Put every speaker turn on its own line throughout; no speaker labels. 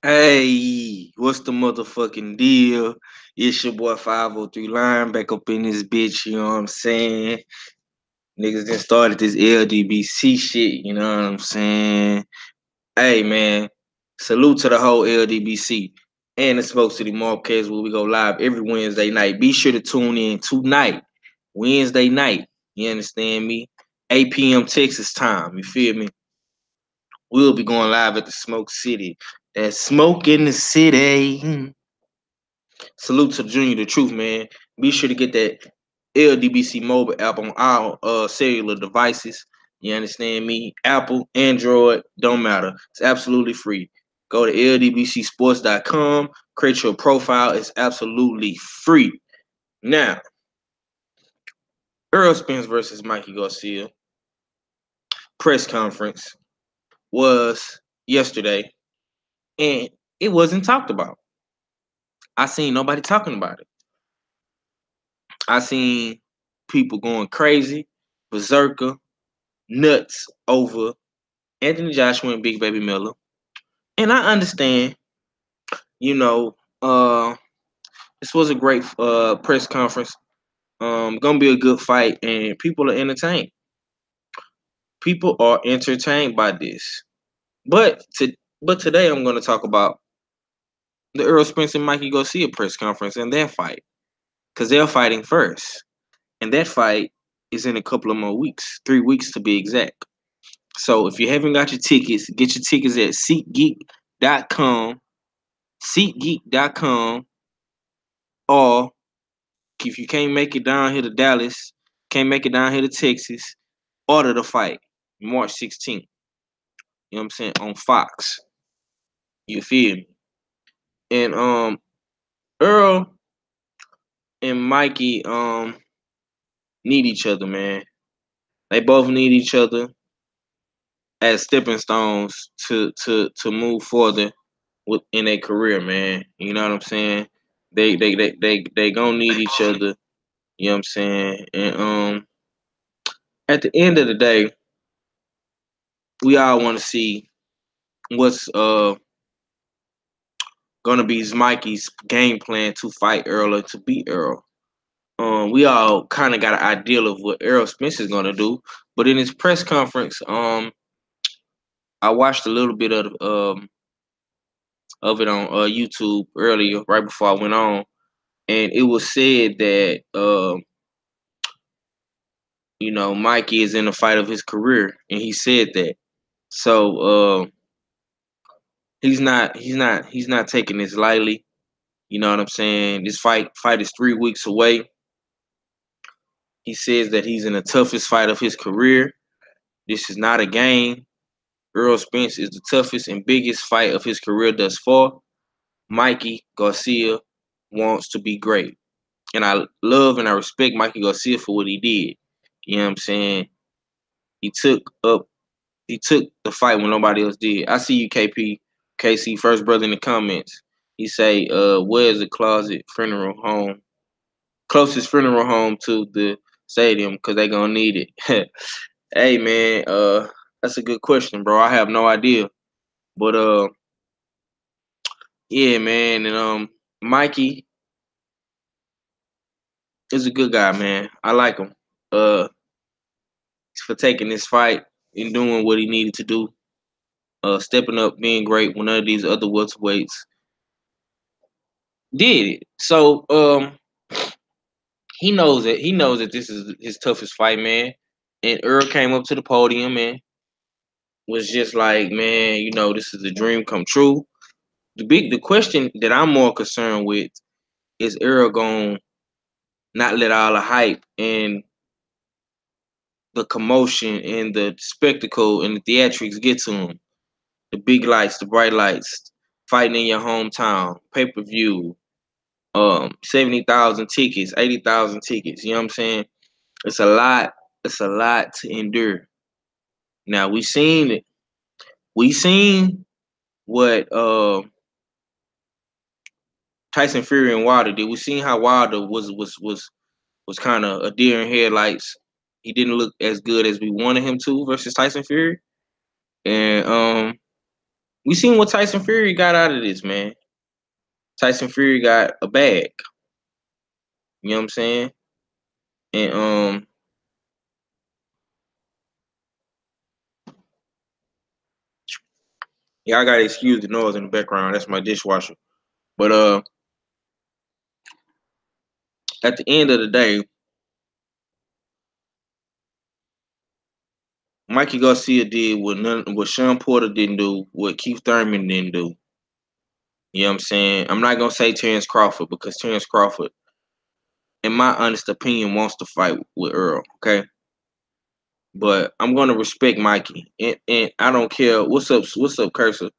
Hey, what's the motherfucking deal? It's your boy 503 Line back up in this bitch, you know what I'm saying? Niggas done started this LDBC shit, you know what I'm saying? Hey man, salute to the whole LDBC and the Smoke City Marquez where we go live every Wednesday night. Be sure to tune in tonight, Wednesday night. You understand me? 8 p.m. Texas time, you feel me? We'll be going live at the Smoke City. That smoke in the city. Salute to Junior the Truth, man. Be sure to get that LDBC mobile app on all cellular devices. You understand me? Apple, Android, don't matter. It's absolutely free. Go to ldbcsports.com, create your profile. It's absolutely free. Now, Earl Spence versus Mikey Garcia press conference was yesterday, and it wasn't talked about. I seen nobody talking about it. I seen people going crazy, berserker, nuts over Anthony Joshua and Big Baby Miller. And I understand, you know, this was a great press conference. Gonna be a good fight, and people are entertained. People are entertained by this. But to but today I'm gonna talk about the Earl Spence and Mikey Garcia press conference and their fight. Because they're fighting first. And that fight is in a couple of more weeks, 3 weeks to be exact. So if you haven't got your tickets, get your tickets at SeatGeek.com, SeatGeek.com, or if you can't make it down here to Dallas, can't make it down here to Texas, order the fight March 16th. You know what I'm saying? On Fox. You feel me? And Earl and Mikey need each other, man. They both need each other as stepping stones to move further in their career, man. You know what I'm saying? They gonna need each other. You know what I'm saying? And at the end of the day, we all want to see what's gonna be Mikey's game plan to fight Earl or to beat Earl. We all kind of got an idea of what Errol Spence is gonna do, but in his press conference, I watched a little bit of it on YouTube earlier, right before I went on, and it was said that Mikey is in the fight of his career, and he said that. So he's not taking this lightly. You know what I'm saying? This fight is 3 weeks away. He says that he's in the toughest fight of his career. This is not a game. Earl Spence is the toughest and biggest fight of his career thus far. Mikey Garcia wants to be great. And I love and I respect Mikey Garcia for what he did. You know what I'm saying? He took up he took the fight when nobody else did. I see you, KP, KC, first brother in the comments. He say, where's the closest funeral home to the stadium, because they gonna need it. Hey man, that's a good question, bro. I have no idea. But yeah, man, and Mikey is a good guy, man. I like him. Uh for taking this fight and doing what he needed to do. Stepping up, being great when none of these other welterweights did it. So he knows that this is his toughest fight, man. And Earl came up to the podium and was just like, man, this is a dream come true. The question that I'm more concerned with is Earl gonna not let all the hype and the commotion and the spectacle and the theatrics get to him. The big lights, the bright lights, fighting in your hometown, pay per view, 70,000 tickets, 80,000 tickets. You know what I'm saying? It's a lot. It's a lot to endure. Now we seen it. We seen what Tyson Fury and Wilder did. We seen how Wilder was kind of a deer in headlights. He didn't look as good as we wanted him to versus Tyson Fury, and We seen what Tyson Fury got out of this, man. Tyson Fury got a bag. You know what I'm saying? And yeah, I gotta excuse the noise in the background. That's my dishwasher. But at the end of the day, Mikey Garcia did what Sean Porter didn't do, what Keith Thurman didn't do. You know what I'm saying? I'm not gonna say Terrence Crawford because Terrence Crawford, in my honest opinion, wants to fight with Earl. Okay, but I'm gonna respect Mikey, and I don't care what's up, Cursor.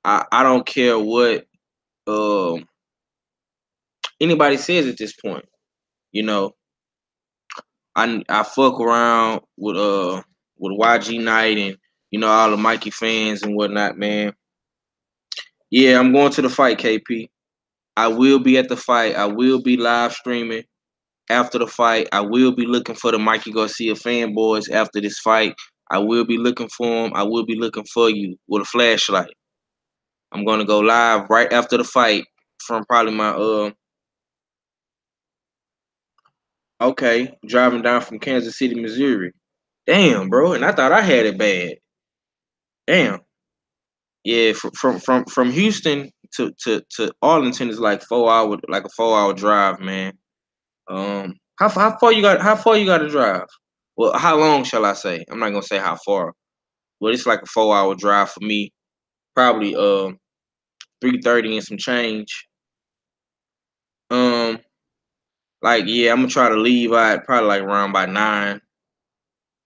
I don't care what um anybody says at this point. You know, I fuck around with YG Night and all the Mikey fans and whatnot, man. Yeah, I'm going to the fight, KP. I will be at the fight. I will be live streaming after the fight. I will be looking for the Mikey Garcia fanboys after this fight. I will be looking for them. I will be looking for you with a flashlight. I'm gonna go live right after the fight from probably my okay, driving down from Kansas City, Missouri. Damn, bro, and I thought I had it bad. Damn. Yeah, from Houston to Arlington is like 4 hour, like a 4 hour drive, man. How far you got to drive? Well, how long shall I say? I'm not gonna say how far, but it's like a 4 hour drive for me. Probably 3:30 and some change. Um, like yeah, I'm gonna try to leave out probably like around by 9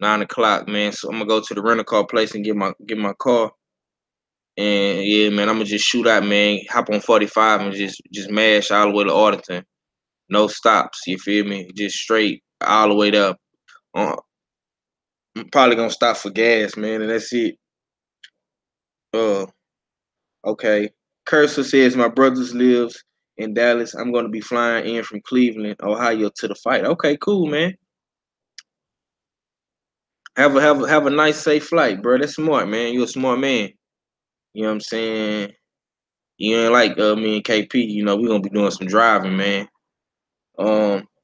o'clock, man. So I'm gonna go to the rental car place and get my car. And yeah, man, I'm gonna just shoot out, man. Hop on 45 and just mash all the way to Arlington. No stops. You feel me? Just straight all the way up. I'm probably gonna stop for gas, man, and that's it. Uh, okay. Cursor says my brothers lives in Dallas. I'm gonna be flying in from Cleveland, Ohio, to the fight. Okay, cool, man. Have a nice, safe flight, bro. That's smart, man. You're a smart man. You know what I'm saying? You ain't like me and KP. We gonna be doing some driving, man.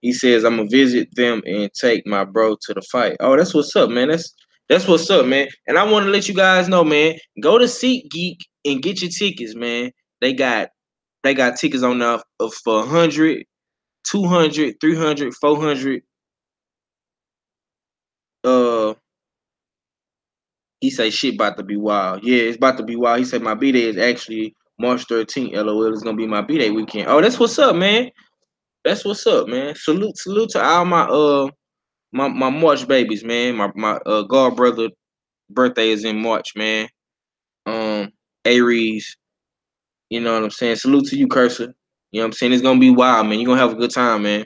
He says I'm gonna visit them and take my bro to the fight. Oh, that's what's up, man. That's what's up, man. And I want to let you guys know, man. Go to SeatGeek and get your tickets, man. They got tickets on there for 100, 200, 300, 400. Uh, he say shit about to be wild. Yeah, it's about to be wild. He said my B day is actually March 13th. LOL, it's gonna be my B day weekend. Oh, that's what's up, man. That's what's up, man. Salute to all my March babies, man. My god brother birthday is in March, man. Aries, you know what I'm saying? Salute to you, Cursor. You know what I'm saying? It's gonna be wild, man. You're gonna have a good time, man.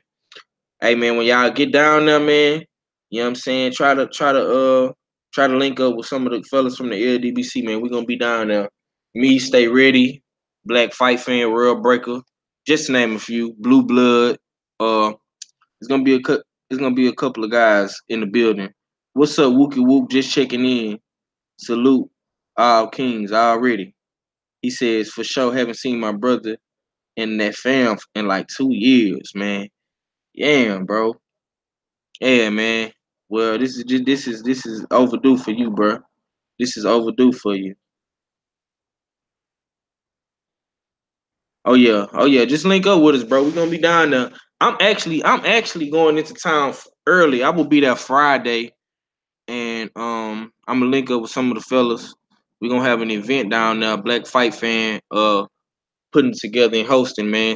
Hey man, when y'all get down there, man, you know what I'm saying? Try to link up with some of the fellas from the LDBC, man. We're gonna be down there. Me, Stay Ready, Black Fight Fan, World Breaker, just to name a few. Blue Blood. Uh it's gonna be a couple of guys in the building. What's up, Wookie Wook? Just checking in. Salute all kings already. He says, for sure, haven't seen my brother and that fam in like 2 years, man. Yeah, bro. Yeah, man. Well, this is overdue for you, bro. This is overdue for you. Oh yeah. Just link up with us, bro. We're gonna be down there. I'm actually going into town early. I will be there Friday, and I'm gonna link up with some of the fellas. We're gonna have an event down there, Black Fight Fan, putting together and hosting, man.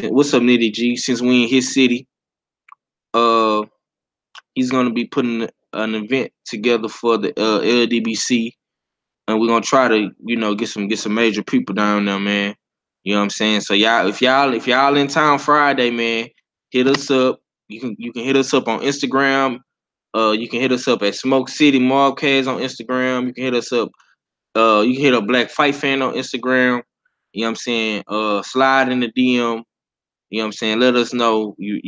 What's up, Nitty G? Since we in his city, uh, he's gonna be putting an event together for the LDBC, and we're gonna try to, get some major people down there, man. You know what I'm saying? So y'all, if y'all in town Friday, man, hit us up. You can hit us up on Instagram. You can hit us up at Smoke City Mobcast on Instagram. You can hit us up. You can hit up Black Fight Fan on Instagram. You know what I'm saying? Slide in the DM. You know what I'm saying? Let us know you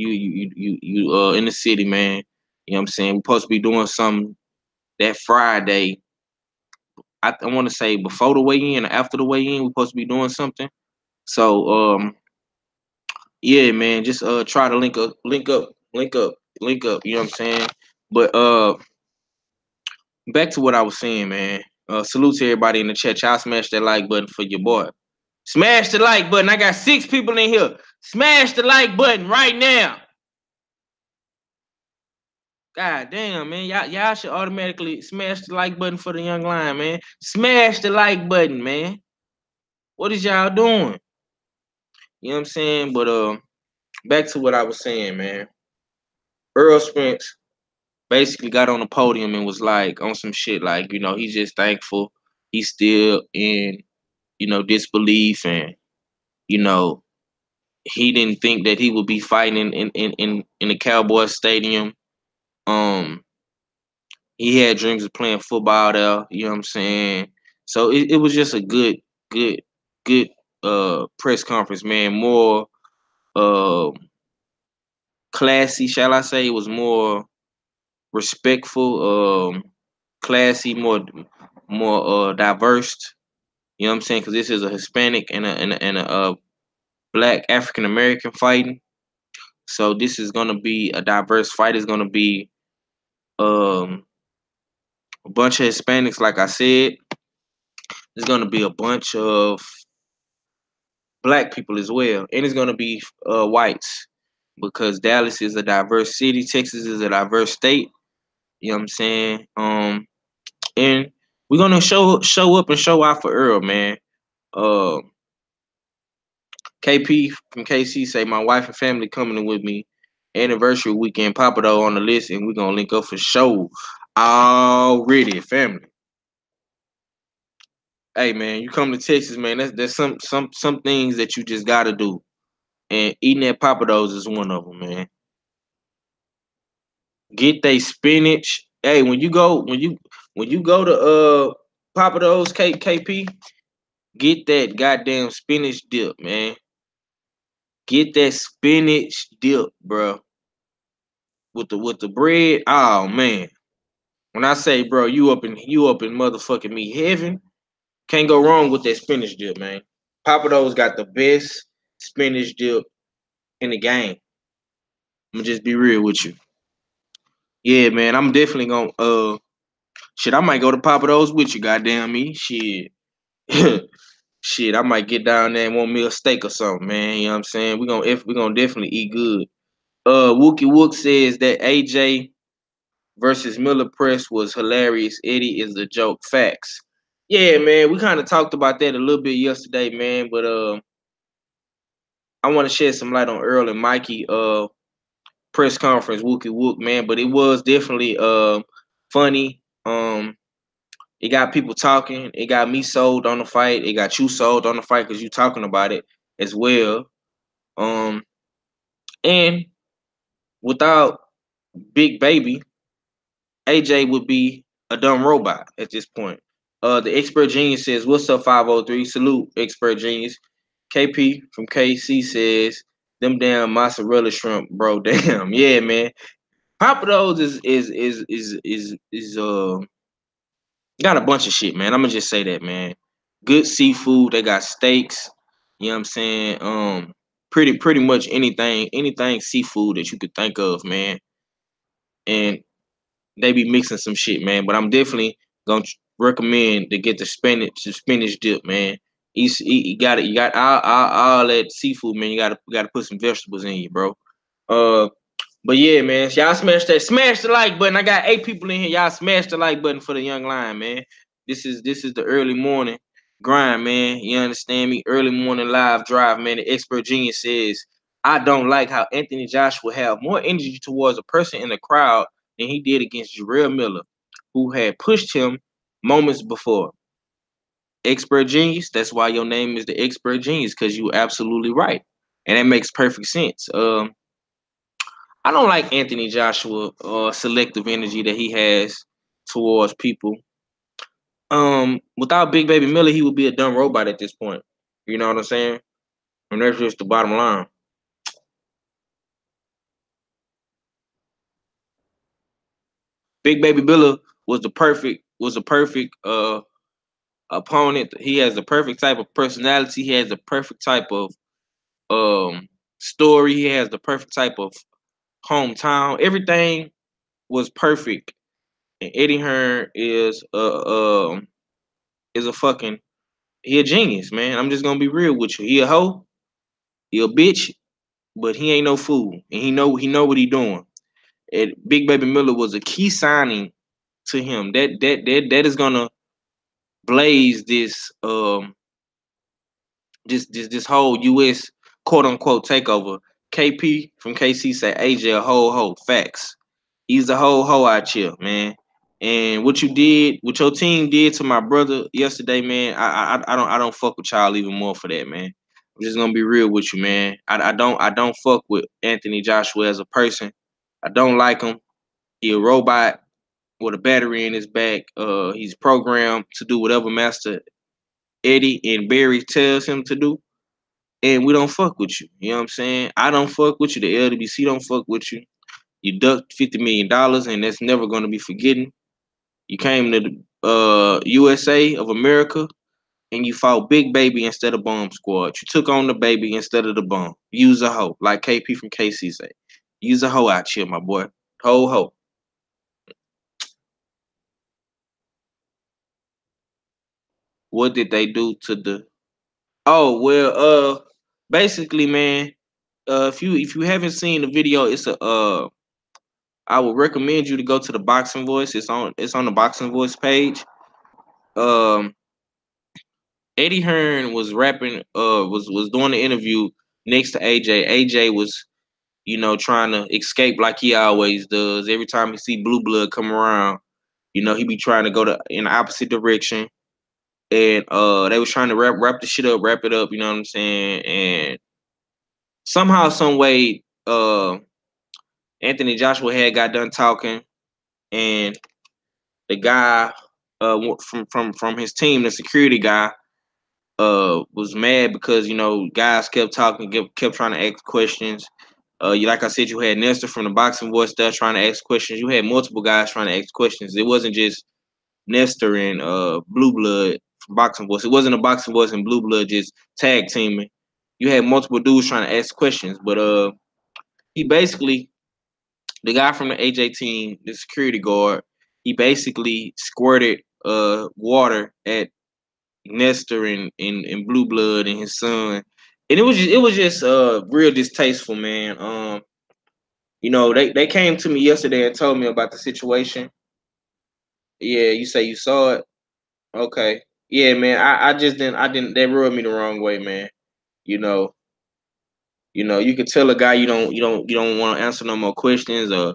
in the city, man. You know what I'm saying? We're supposed to be doing something that Friday. I want to say before the weigh-in or after the weigh-in, we're supposed to be doing something. So yeah, man, just try to link up. You know what I'm saying? But back to what I was saying, man. Salute to everybody in the chat. Y'all smash that like button for your boy. Smash the like button. I got 6 people in here. Smash the like button right now. God damn, man. Y'all should automatically smash the like button for the young lion, man. Smash the like button, man. What is y'all doing? You know what I'm saying? But back to what I was saying, man. Earl Spence basically got on the podium and was like on some shit like, he's just thankful. He's still in, disbelief, and, you know, he didn't think that he would be fighting in the Cowboys stadium. He had dreams of playing football there, you know what I'm saying? So it was just a good, good press conference, man. More uh classy, shall I say. It was more respectful, classy, more diverse. You know what I'm saying? Because this is a Hispanic and a Black African American fighting. So this is gonna be a diverse fight. It's gonna be um a bunch of Hispanics, like I said. There's gonna be a bunch of Black people as well, and it's gonna be whites because Dallas is a diverse city. Texas is a diverse state. You know what I'm saying? And we're gonna show up and show out for Earl, man. Uh, KP from KC say my wife and family coming with me. Anniversary weekend, Papa though on the list, and we're gonna link up for show. Already, family. Hey man, you come to Texas, man. There's some things that you just gotta do, and eating at Papados is one of them, man. Get they spinach. Hey, when you go to Papados KP, get that goddamn spinach dip, man. Get that spinach dip, bro. With the bread. Oh man. When I say, bro, you up in motherfucking me heaven, can't go wrong with that spinach dip, man. Papados got the best spinach dip in the game. I'm gonna just be real with you. Yeah, man, I'm definitely gonna shit, I might go to Papados with you, goddamn me. Shit. Shit, I might get down there and want me a steak or something, man. You know what I'm saying? We gonna definitely eat good. Wookie Wook says that AJ versus Miller Press was hilarious. Eddie is a joke. Facts. Yeah, man. We kind of talked about that a little bit yesterday, man. But I want to shed some light on Earl and Mikey press conference, Wookie Wook, man. But it was definitely funny. It got people talking. It got me sold on the fight. It got you sold on the fight because you talking about it as well. Um, and without Big Baby, AJ would be a dumb robot at this point. The expert genius says, "What's up, 503? Salute, expert genius." KP from KC says, "Them damn mozzarella shrimp, bro. Damn, yeah, man. Papa those is got a bunch of shit, man. I'm gonna just say that, man. Good seafood. They got steaks. You know what I'm saying? Pretty much anything seafood that you could think of, man. And they be mixing some shit, man. But I'm definitely gonna recommend to get the spinach dip, man. You got it. You got all that seafood, man. You gotta put some vegetables in you, bro. Uh, but yeah, man, y'all smash the like button. I got 8 people in here. Y'all smash the like button for the young lion, man. This is the early morning grind, man. You understand me? Early morning live drive, man. The expert genius says, I don't like how Anthony Joshua have more energy towards a person in the crowd than he did against Jarrell Miller, who had pushed him moments before. Expert genius. That's why your name is the expert genius, because you absolutely right, and that makes perfect sense. I don't like Anthony Joshua selective energy that he has towards people. Without Big Baby Miller, he would be a dumb robot at this point. You know what I'm saying? And that's just the bottom line. Big Baby Miller was the perfect opponent. He has the perfect type of personality. He has the perfect type of story. He has the perfect type of hometown. Everything was perfect. And Eddie Hearn is a fucking he a genius, man. I'm just gonna be real with you. He a hoe, he a bitch, but he ain't no fool, and he know what he doing. And Big Baby Miller was a key signing to him. That is gonna blaze this whole U.S. quote unquote takeover. KP from KC say AJ a whole hoe. Facts. He's a whole hoe out here, man. And what your team did to my brother yesterday, man. I don't fuck with y'all even more for that, man. I'm just gonna be real with you, man. I don't fuck with Anthony Joshua as a person. I don't like him. He a robot with a battery in his back. He's programmed to do whatever Master Eddie and Barry tells him to do. And we don't fuck with you. You know what I'm saying? I don't fuck with you. The LWC don't fuck with you. You ducked $50 million, and that's never gonna be forgotten. You came to the USA of America, and you fought Big Baby instead of Bomb Squad. You took on the baby instead of the bomb. Use a hoe, like KP from KC say. Use a hoe out here, my boy. Ho ho. What did they do to the? Oh well, basically, man. If you haven't seen the video, it's a I would recommend you to go to the Boxing Voice. It's on the Boxing Voice page. Um, Eddie Hearn was rapping, was doing the interview next to AJ. AJ was, trying to escape like he always does. Every time he see Blue Blood come around, he be trying to go in the opposite direction. And they was trying to wrap the shit up, wrap it up, you know what I'm saying? And somehow, some way, Anthony Joshua had got done talking, and the guy from his team, the security guy, was mad because guys kept talking, kept trying to ask questions. You like I said, you had Nestor from the Boxing Voice there trying to ask questions. You had multiple guys trying to ask questions. It wasn't just Nestor and Blue Blood from Boxing Voice. It wasn't a Boxing Voice and Blue Blood just tag teaming. You had multiple dudes trying to ask questions, but he basically the guy from the AJ team, the security guard, he basically squirted water at Nestor and Blue Blood and his son, and it was just real distasteful, man. They came to me yesterday and told me about the situation. Yeah, you say you saw it. Okay. Yeah, man. I just didn't. They rubbed me the wrong way, man. You know. You could tell a guy you don't want to answer no more questions, or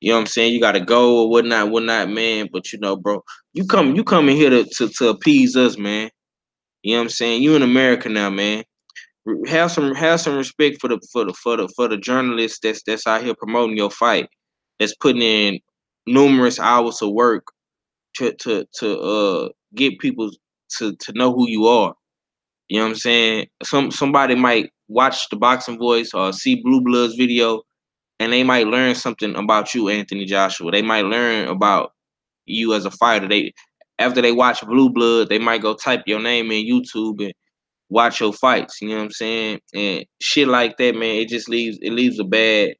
you know what I'm saying. You got to go or whatnot, man. But bro, you come in here to appease us, man. You know what I'm saying. You in America now, man. Have some respect for the journalists that's out here promoting your fight, that's putting in numerous hours of work to get people to know who you are. You know what I'm saying? Somebody might watch the Boxing Voice or see Blue Bloods video, and they might learn something about you, Anthony Joshua. They might learn about you as a fighter. After they watch Blue Blood, they might go type your name in YouTube and watch your fights. You know what I'm saying? And shit like that, man. It leaves a bad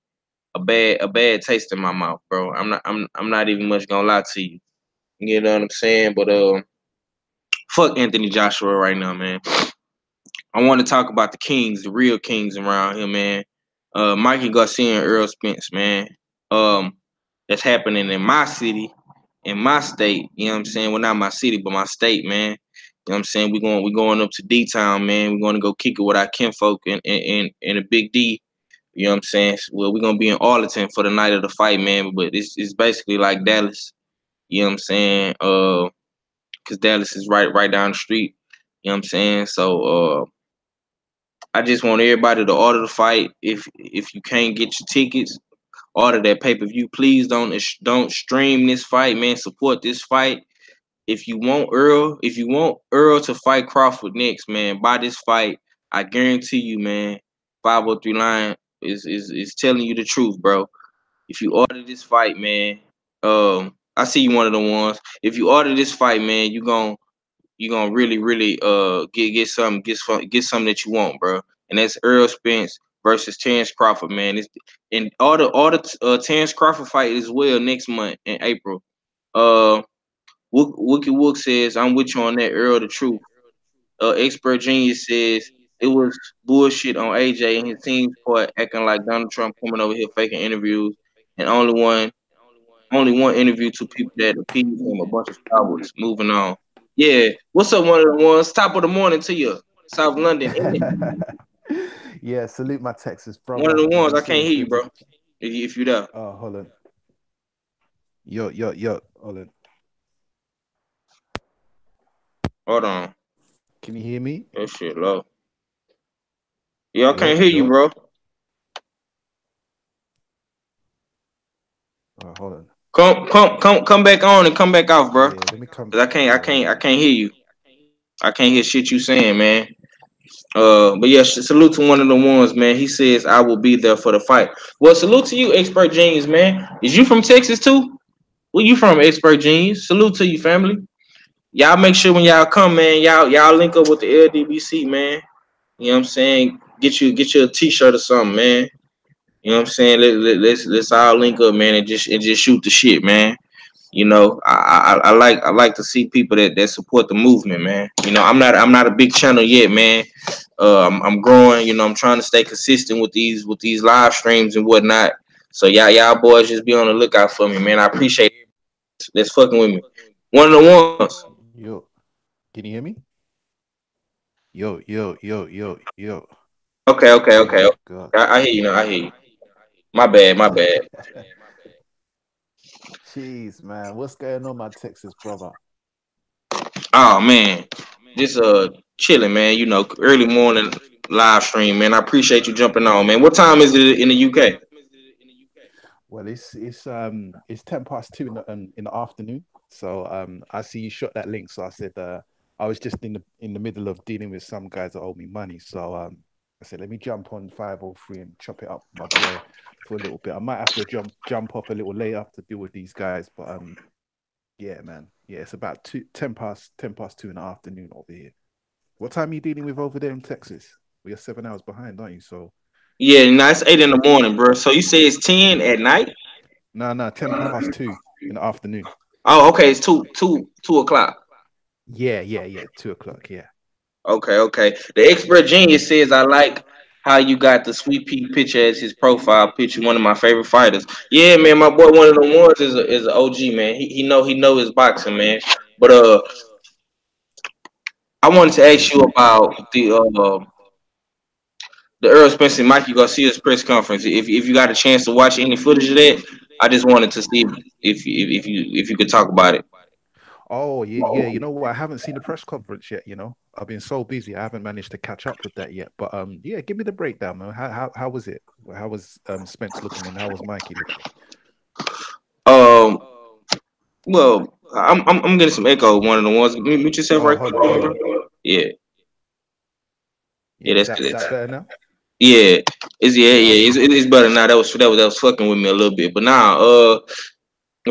taste in my mouth, bro. I'm not even much gonna lie to you. You know what I'm saying? But fuck Anthony Joshua right now, man. I want to talk about the kings, the real kings around here, man. Mikey Garcia and Earl Spence, man. Um, that's happening in my city, in my state. You know what I'm saying? Well, not my city, but my state, man. You know what I'm saying? We going up to D Town, man. We're gonna go kick it with our kinfolk in a Big D. You know what I'm saying? Well, we're gonna be in Arlington for the night of the fight, man. But it's basically like Dallas. You know what I'm saying? Cause Dallas is right down the street. You know what I'm saying? So I just want everybody to order the fight. If you can't get your tickets, order that pay-per-view. Please don't stream this fight, man. Support this fight. If you want Earl to fight Crawford next, man, buy this fight. I guarantee you, man. 503 line is telling you the truth, bro. If you order this fight, man, I see you one of the ones. If you order this fight, man, you gonna really get something that you want, bro. And that's Earl Spence versus Terrence Crawford, man. It's and all the Terrence Crawford fight as well next month in April. Uh, Wookie Wook says I'm with you on that. Earl the truth. Expert Genius says it was bullshit on AJ and his team's part, acting like Donald Trump coming over here faking interviews, and only one interview to people that appeased him, a bunch of cowards. Moving on. Yeah, what's up, one of the ones? Top of the morning to you, South London, isn't it?
Yeah, salute my Texas
One of
brother.
the
You know,
ones I
it's
can't
always
hear you,
good to.
bro. If you there,
Oh, hold on. Yo, hold on.
hold on.
Can you hear me?
That shit low. Yeah, I can't
Yo,
hear you,
yo.
bro.
Hold on.
Come back on and come back off, bro.
Yeah, let me come.
Cause I can't, I
Yeah,
can't,
wait.
I can't hear you. I can't hear shit you saying, man. But yeah, salute to one of the ones, man. He says I will be there for the fight. Well, salute to you, Expert Genius, man. Is you from Texas too? Where you from, Expert Genius? Salute to you, family. Y'all make sure when y'all come, man, y'all link up with the LDBC, man. You know what I'm saying? Get you a t-shirt or something, man. You know what I'm saying? Let's all link up, man, and just shoot the shit, man. I like to see people that support the movement, man. I'm not a big channel yet, man. I'm growing. I'm trying to stay consistent with these live streams and whatnot. So y'all boys just be on the lookout for me, man. I appreciate it. That's fucking with me. One of the ones.
Yo. Can you hear me? Yo. Oh
Okay.
my God.
I hear you now. I hear you. My bad. My bad.
Jeez, man. What's going on, my Texas brother?
Oh man, just chilling, man. Early morning live stream, man. I appreciate you jumping on, man. What time is it in the UK?
Well, it's 10 past 2 in the afternoon. So I see you shot that link. So I said I was just in the middle of dealing with some guys that owe me money. So I said let me jump on 503 and chop it up with my boy for a little bit. I might have to jump off a little later to deal with these guys, but yeah, man, yeah, it's about 10 past 2 in the afternoon over here. What time are you dealing with over there in Texas? We are 7 hours behind, aren't you? So
Yeah, no, it's 8 in the morning, bro. So you say it's 10 at night?
no, 10 past 2 in the afternoon.
Oh, okay, it's two o'clock.
Yeah. 2 o'clock. Yeah.
Okay. The expert genius says I like how you got the sweet pea picture as his profile picture. One of my favorite fighters. Yeah, man, my boy, one of the ones is an OG, man. He know his boxing, man. But I wanted to
Yeah.
ask you about the Earl Spencer and Mikey Garcia's press conference. If you got a chance to watch any footage of that, I just wanted to see if you could talk about it.
Oh, yeah. You know what? I haven't seen the press conference yet. I've been so busy. I haven't managed to catch up with that yet. But yeah, give me the breakdown, man. How was it? How was Spence looking, and how was Mikey looking?
Um, well, I'm getting some echo. One of the ones. Mute yourself
Oh,
right quick,
hold on.
bro. Yeah,
Yeah,
yeah,
is
that's
that
it.
better now?
Yeah,
Yeah.
yeah.
Okay.
It's better now. That was fucking with me a little bit, but now,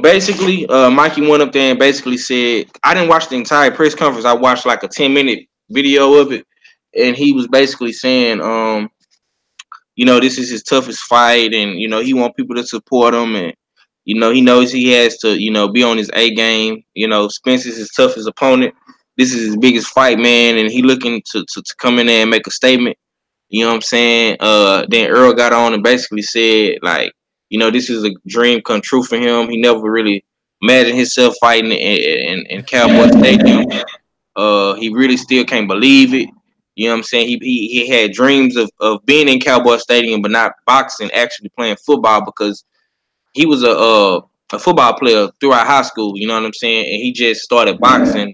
basically, Mikey went up there and basically said, I didn't watch the entire press conference. I watched like a 10-minute video of it, and he was basically saying, this is his toughest fight, and he want people to support him, and he knows he has to, be on his A game. Spence is his toughest opponent. This is his biggest fight, man, and he looking to come in there and make a statement. You know what I'm saying? Then Earl got on and basically said, like, this is a dream come true for him. He never really imagined himself fighting in Cowboy Stadium. He really still can't believe it. You know what I'm saying? He had dreams of being in Cowboy Stadium, but not boxing, actually playing football because he was a football player throughout high school. You know what I'm saying? And he just started boxing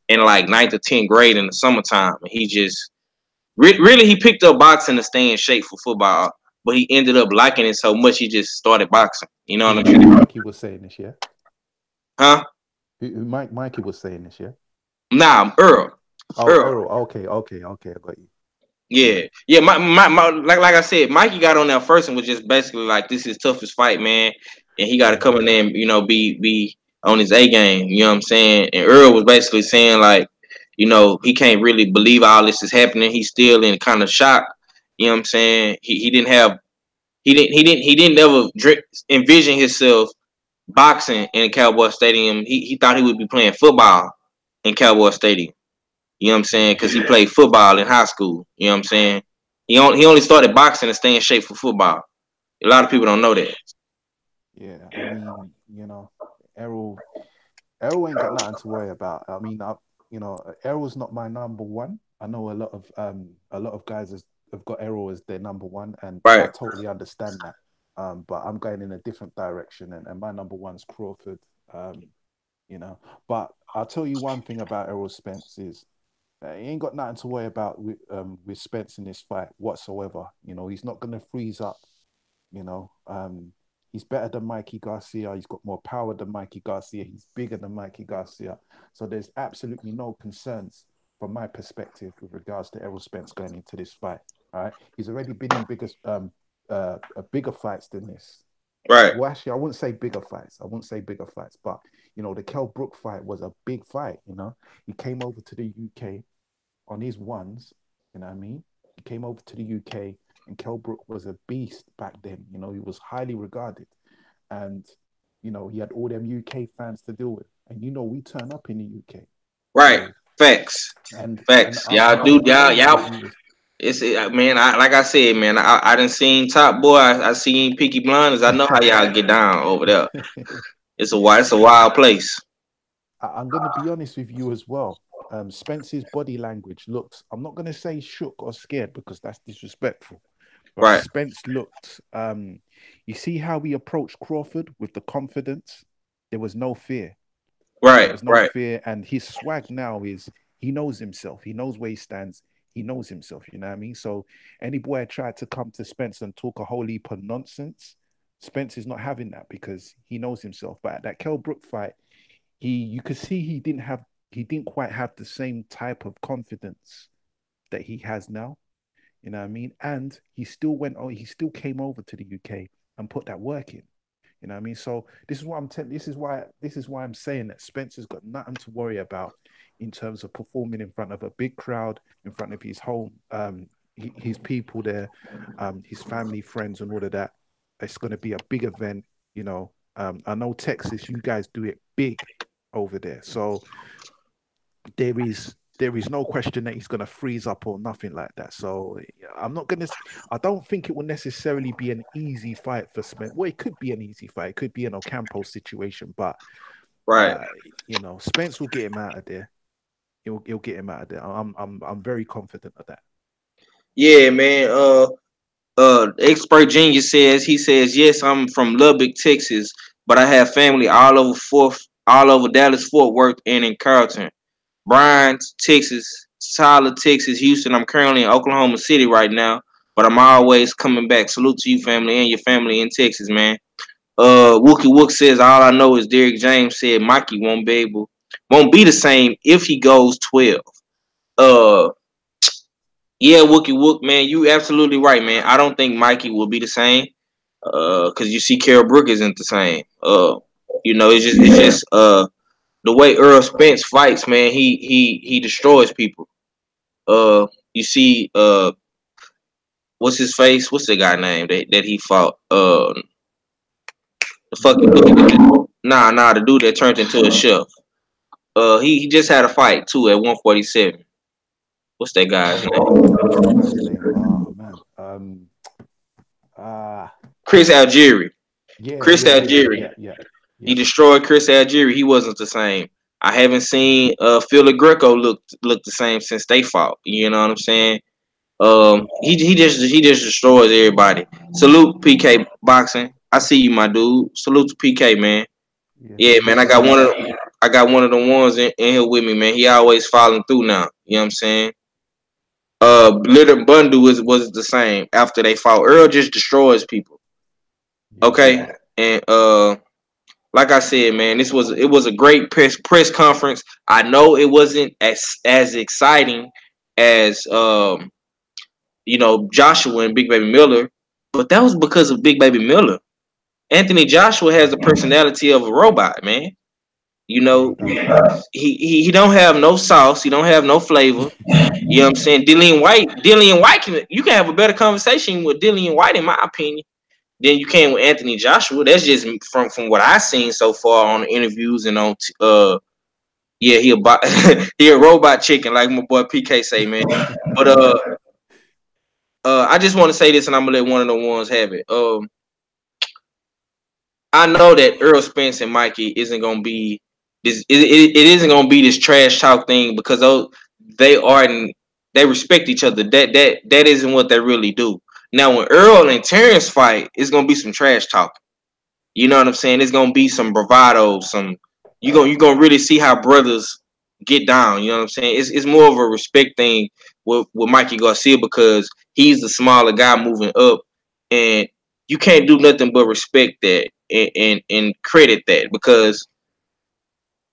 in like ninth or 10th grade in the summertime. And he just really he picked up boxing to stay in shape for football, but he ended up liking it so much he just started boxing. You know what I'm
Who
saying?
Mikey was saying this, yeah?
Huh?
Who Mikey was saying this, yeah?
Nah, Earl.
Oh,
Earl.
Earl. Okay. I got you.
Yeah,
Yeah.
yeah. My like I said, Mikey got on there first and was just basically like, "This is his toughest fight, man," and he got to come in
Yeah.
there and be on his A game. You know what I'm saying? And Earl was basically saying like, You know, he can't really believe all this is happening. He's still in kind of shock. You know what I'm saying? He didn't have he didn't ever envision himself boxing in Cowboy Stadium. He thought he would be playing football in Cowboy Stadium. You know what I'm saying? Because he played football in high school. You know what I'm saying? He only started boxing to stay in shape for football. A lot of people don't know that.
Yeah, I mean, Errol, Errol ain't got nothing to worry about. I mean, Errol's not my number one. I know a lot of guys have got Errol as their number one, and I
Right,
totally understand that. But I'm going in a different direction, and my number one's Crawford. Um, you know, but I'll tell you one thing about Errol Spence is he ain't got nothing to worry about with Spence in this fight whatsoever. He's not gonna freeze up. You know, he's better than Mikey Garcia. He's got more power than Mikey Garcia. He's bigger than Mikey Garcia. So there's absolutely no concerns from my perspective with regards to Errol Spence going into this fight. All right, he's already been in bigger fights than this.
right,
Well, actually, I wouldn't say bigger fights. I wouldn't say bigger fights, but the Kell Brook fight was a big fight. He came over to the UK on his ones. You know what I mean? He came over to the UK, and Kell Brook was a beast back then. He was highly regarded, and he had all them UK fans to deal with. And we turn up in the UK,
right.
so
Facts,
and
facts.
I'm
Y'all
gonna
do
be
y'all
honest with
y'all.
you.
It's man. Like I said, man. I done seen Top Boy. I seen Peaky Blinders. I know how y'all get down over there. It's a wild place.
I'm going to be honest with you as well. Spence's body language looks, I'm not going to say shook or scared because that's disrespectful, but
Right,
Spence looked, you see how he approached Crawford with the confidence? There was no fear. There
right,
was no
right,
fear. And his swag now is he knows himself. He knows where he stands. He knows himself. You know what I mean? So any boy that tried to come to Spence and talk a whole heap of nonsense, Spence is not having that because he knows himself. But at that Kell Brook fight, you could see he didn't quite have the same type of confidence that he has now. You know what I mean? And he still came over to the UK and put that work in. You know what I mean? So this is why I'm saying that Spencer's got nothing to worry about in terms of performing in front of a big crowd, in front of his home, his people there, his family, friends, and all of that. It's going to be a big event. I know Texas, you guys do it big over there, so there is no question that he's going to freeze up or nothing like that. So yeah, I don't think it will necessarily be an easy fight for Smith. Well, it could be an easy fight. It could be an Ocampo situation, but
right.
uh, Spence will get him out of there. He'll get him out of there. I'm very confident of that.
Yeah, man. Expert Genius says yes. I'm from Lubbock, Texas, but I have family all over Dallas, Fort Worth, and in Carlton. Bryan, Texas, Tyler, Texas, Houston. I'm currently in Oklahoma City right now, but I'm always coming back. Salute to you, family, and your family in Texas, man. Wookie Wook says all I know is Derrick James said Mikey won't be the same if he goes 12. Uh, yeah, Wookie Wook, man, you absolutely right, man. I don't think Mikey will be the same. Because you see, Carol Brook isn't the same. It's just the way Earl Spence fights, man. He destroys people. You see, what's his face? What's the guy name that he fought? The fucking dude. The dude that turned into a chef. He just had a fight too at 147. What's that guy's name?
What's that guy's name? Oh man. Ah,
Chris Algieri.
yeah,
Chris
yeah, yeah,
Algieri.
yeah, yeah,
He
yeah.
destroyed Chris Algieri. He wasn't the same. I haven't seen Phil Greco look the same since they fought. You know what I'm saying? He just destroys everybody. Salute PK boxing. I see you, my dude. Salute to PK, man.
Yeah,
Yeah, man.
salute to him.
I got one of the ones in here with me, man. He always following through now. You know what I'm saying? Little Bundu was the same after they fought. Earl just destroys people.
Yeah,
Okay, and like I said, man, it was a great press conference. I know it wasn't as exciting as Joshua and Big Baby Miller, but that was because of Big Baby Miller. Anthony Joshua has the personality of a robot, man. You
Yeah, he
know,
does.
he don't have no sauce. He don't have no flavor. You know what I'm saying? Dillian White you can have a better conversation with Dillian White, in my opinion, than you can with Anthony Joshua. That's just from what I've seen so far on the interviews and on yeah, he a he a robot chicken, like my boy PK say, man. But I just want to say this, and I'm gonna let one of the ones have it. I know that Earl Spence and Mikey isn't gonna be this. It isn't gonna be this trash talk thing because they are they respect each other. That isn't what they really do. Now, when Earl and Terrence fight, it's gonna be some trash talk. You know what I'm saying? It's gonna be some bravado. You gonna really see how brothers get down. You know what I'm saying? It's more of a respect thing with Mikey Garcia because he's the smaller guy moving up, and you can't do nothing but respect that and credit that because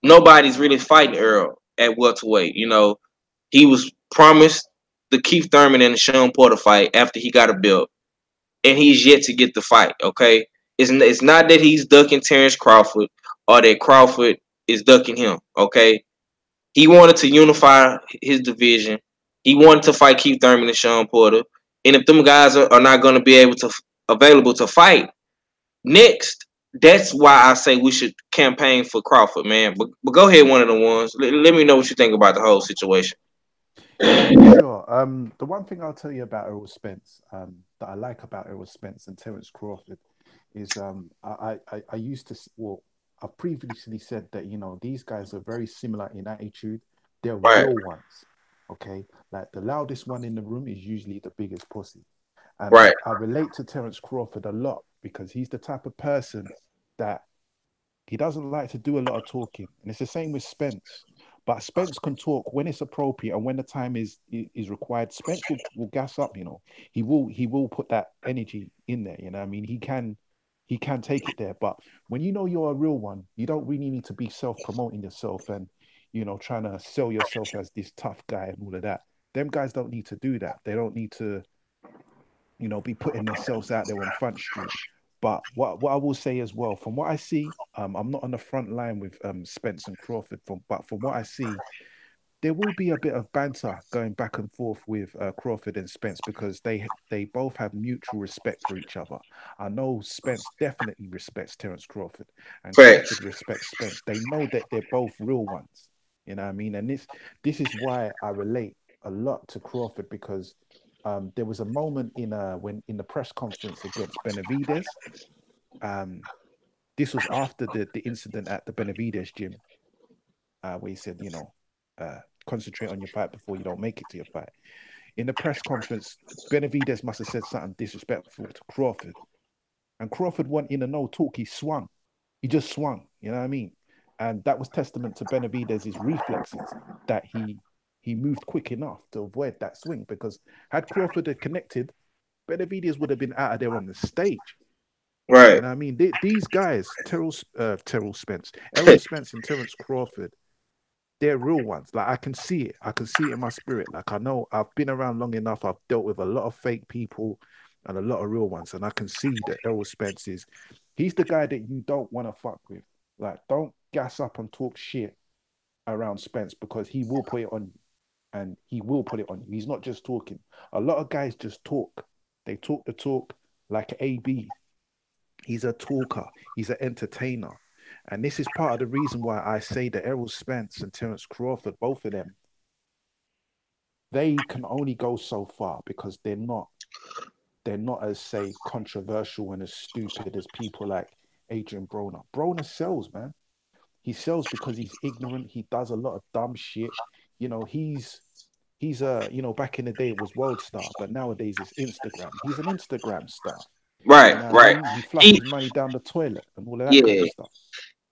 nobody's really fighting Earl at welterweight. You know, he was promised the Keith Thurman and the Sean Porter fight after he got a belt, and he's yet to get the fight. Okay, it's not that he's ducking Terrence Crawford or that Crawford is ducking him. Okay, he wanted to unify his division. He wanted to fight Keith Thurman and Sean Porter, and if them guys are not going to be able to available to fight next, that's why I say we should campaign for Crawford, man. But go ahead, one of the ones. Let me know what you think about the whole situation.
Yeah, for sure. The one thing I'll tell you about Errol Spence, that I like about Errol Spence and Terence Crawford is I used to well, I've previously said that these guys are very similar in attitude. They're
Right,
real ones. Okay. Like the loudest one in the room is usually the biggest pussy. And
right,
I relate to Terence Crawford a lot because he's the type of person that he doesn't like to do a lot of talking, and it's the same with Spence. But Spence can talk when it's appropriate and when the time is required. Spence will gas up. He will put that energy in there. I mean, he can take it there. But when you're a real one, you don't really need to be self-promoting yourself and trying to sell yourself as this tough guy and all of that. Them guys don't need to do that. They don't need to be putting themselves out there on Front Street. But what I will say as well, from what I see, I'm not on the front line with Spence and Crawford, but from what I see, there will be a bit of banter going back and forth with Crawford and Spence because they both have mutual respect for each other. I know Spence definitely respects Terence Crawford, and
facts.
Crawford respects Spence. They know that they're both real ones. You know what I mean? And this is why I relate a lot to Crawford because there was a moment when in the press conference against Benavides. Um, this was after the incident at the Benavides gym, where he said, concentrate on your fight before you don't make it to your fight. In the press conference, Benavides must have said something disrespectful to Crawford, and Crawford went in a no talk. He swung, he just swung. You know what I mean? And that was testament to Benavides' reflexes that he moved quick enough to avoid that swing because had Crawford had connected, Benavides would have been out of there on the stage.
Right.
You know what I mean? These guys, Terrell Spence, Errol Spence, and Terence Crawford, they're real ones. Like I can see it. I can see it in my spirit. Like I know I've been around long enough. I've dealt with a lot of fake people and a lot of real ones, and I can see that Errol Spence he's the guy that you don't want to fuck with. Like don't gas up and talk shit around Spence because he will put it on you, and he will put it on you. He's not just talking. A lot of guys just talk. They talk the talk like AB. He's a talker. He's an entertainer. And this is part of the reason why I say that Errol Spence and Terence Crawford, both of them, they can only go so far because they're not as say controversial and as stupid as people like Adrian Broner. Broner sells, man. He sells because he's ignorant. He does a lot of dumb shit. He's back in the day it was World Star, but nowadays it's Instagram. He's an Instagram star. You
Right,
know what I
right.
mean? He
He,
flushes money down the toilet and all of that kind
yeah,
of stuff.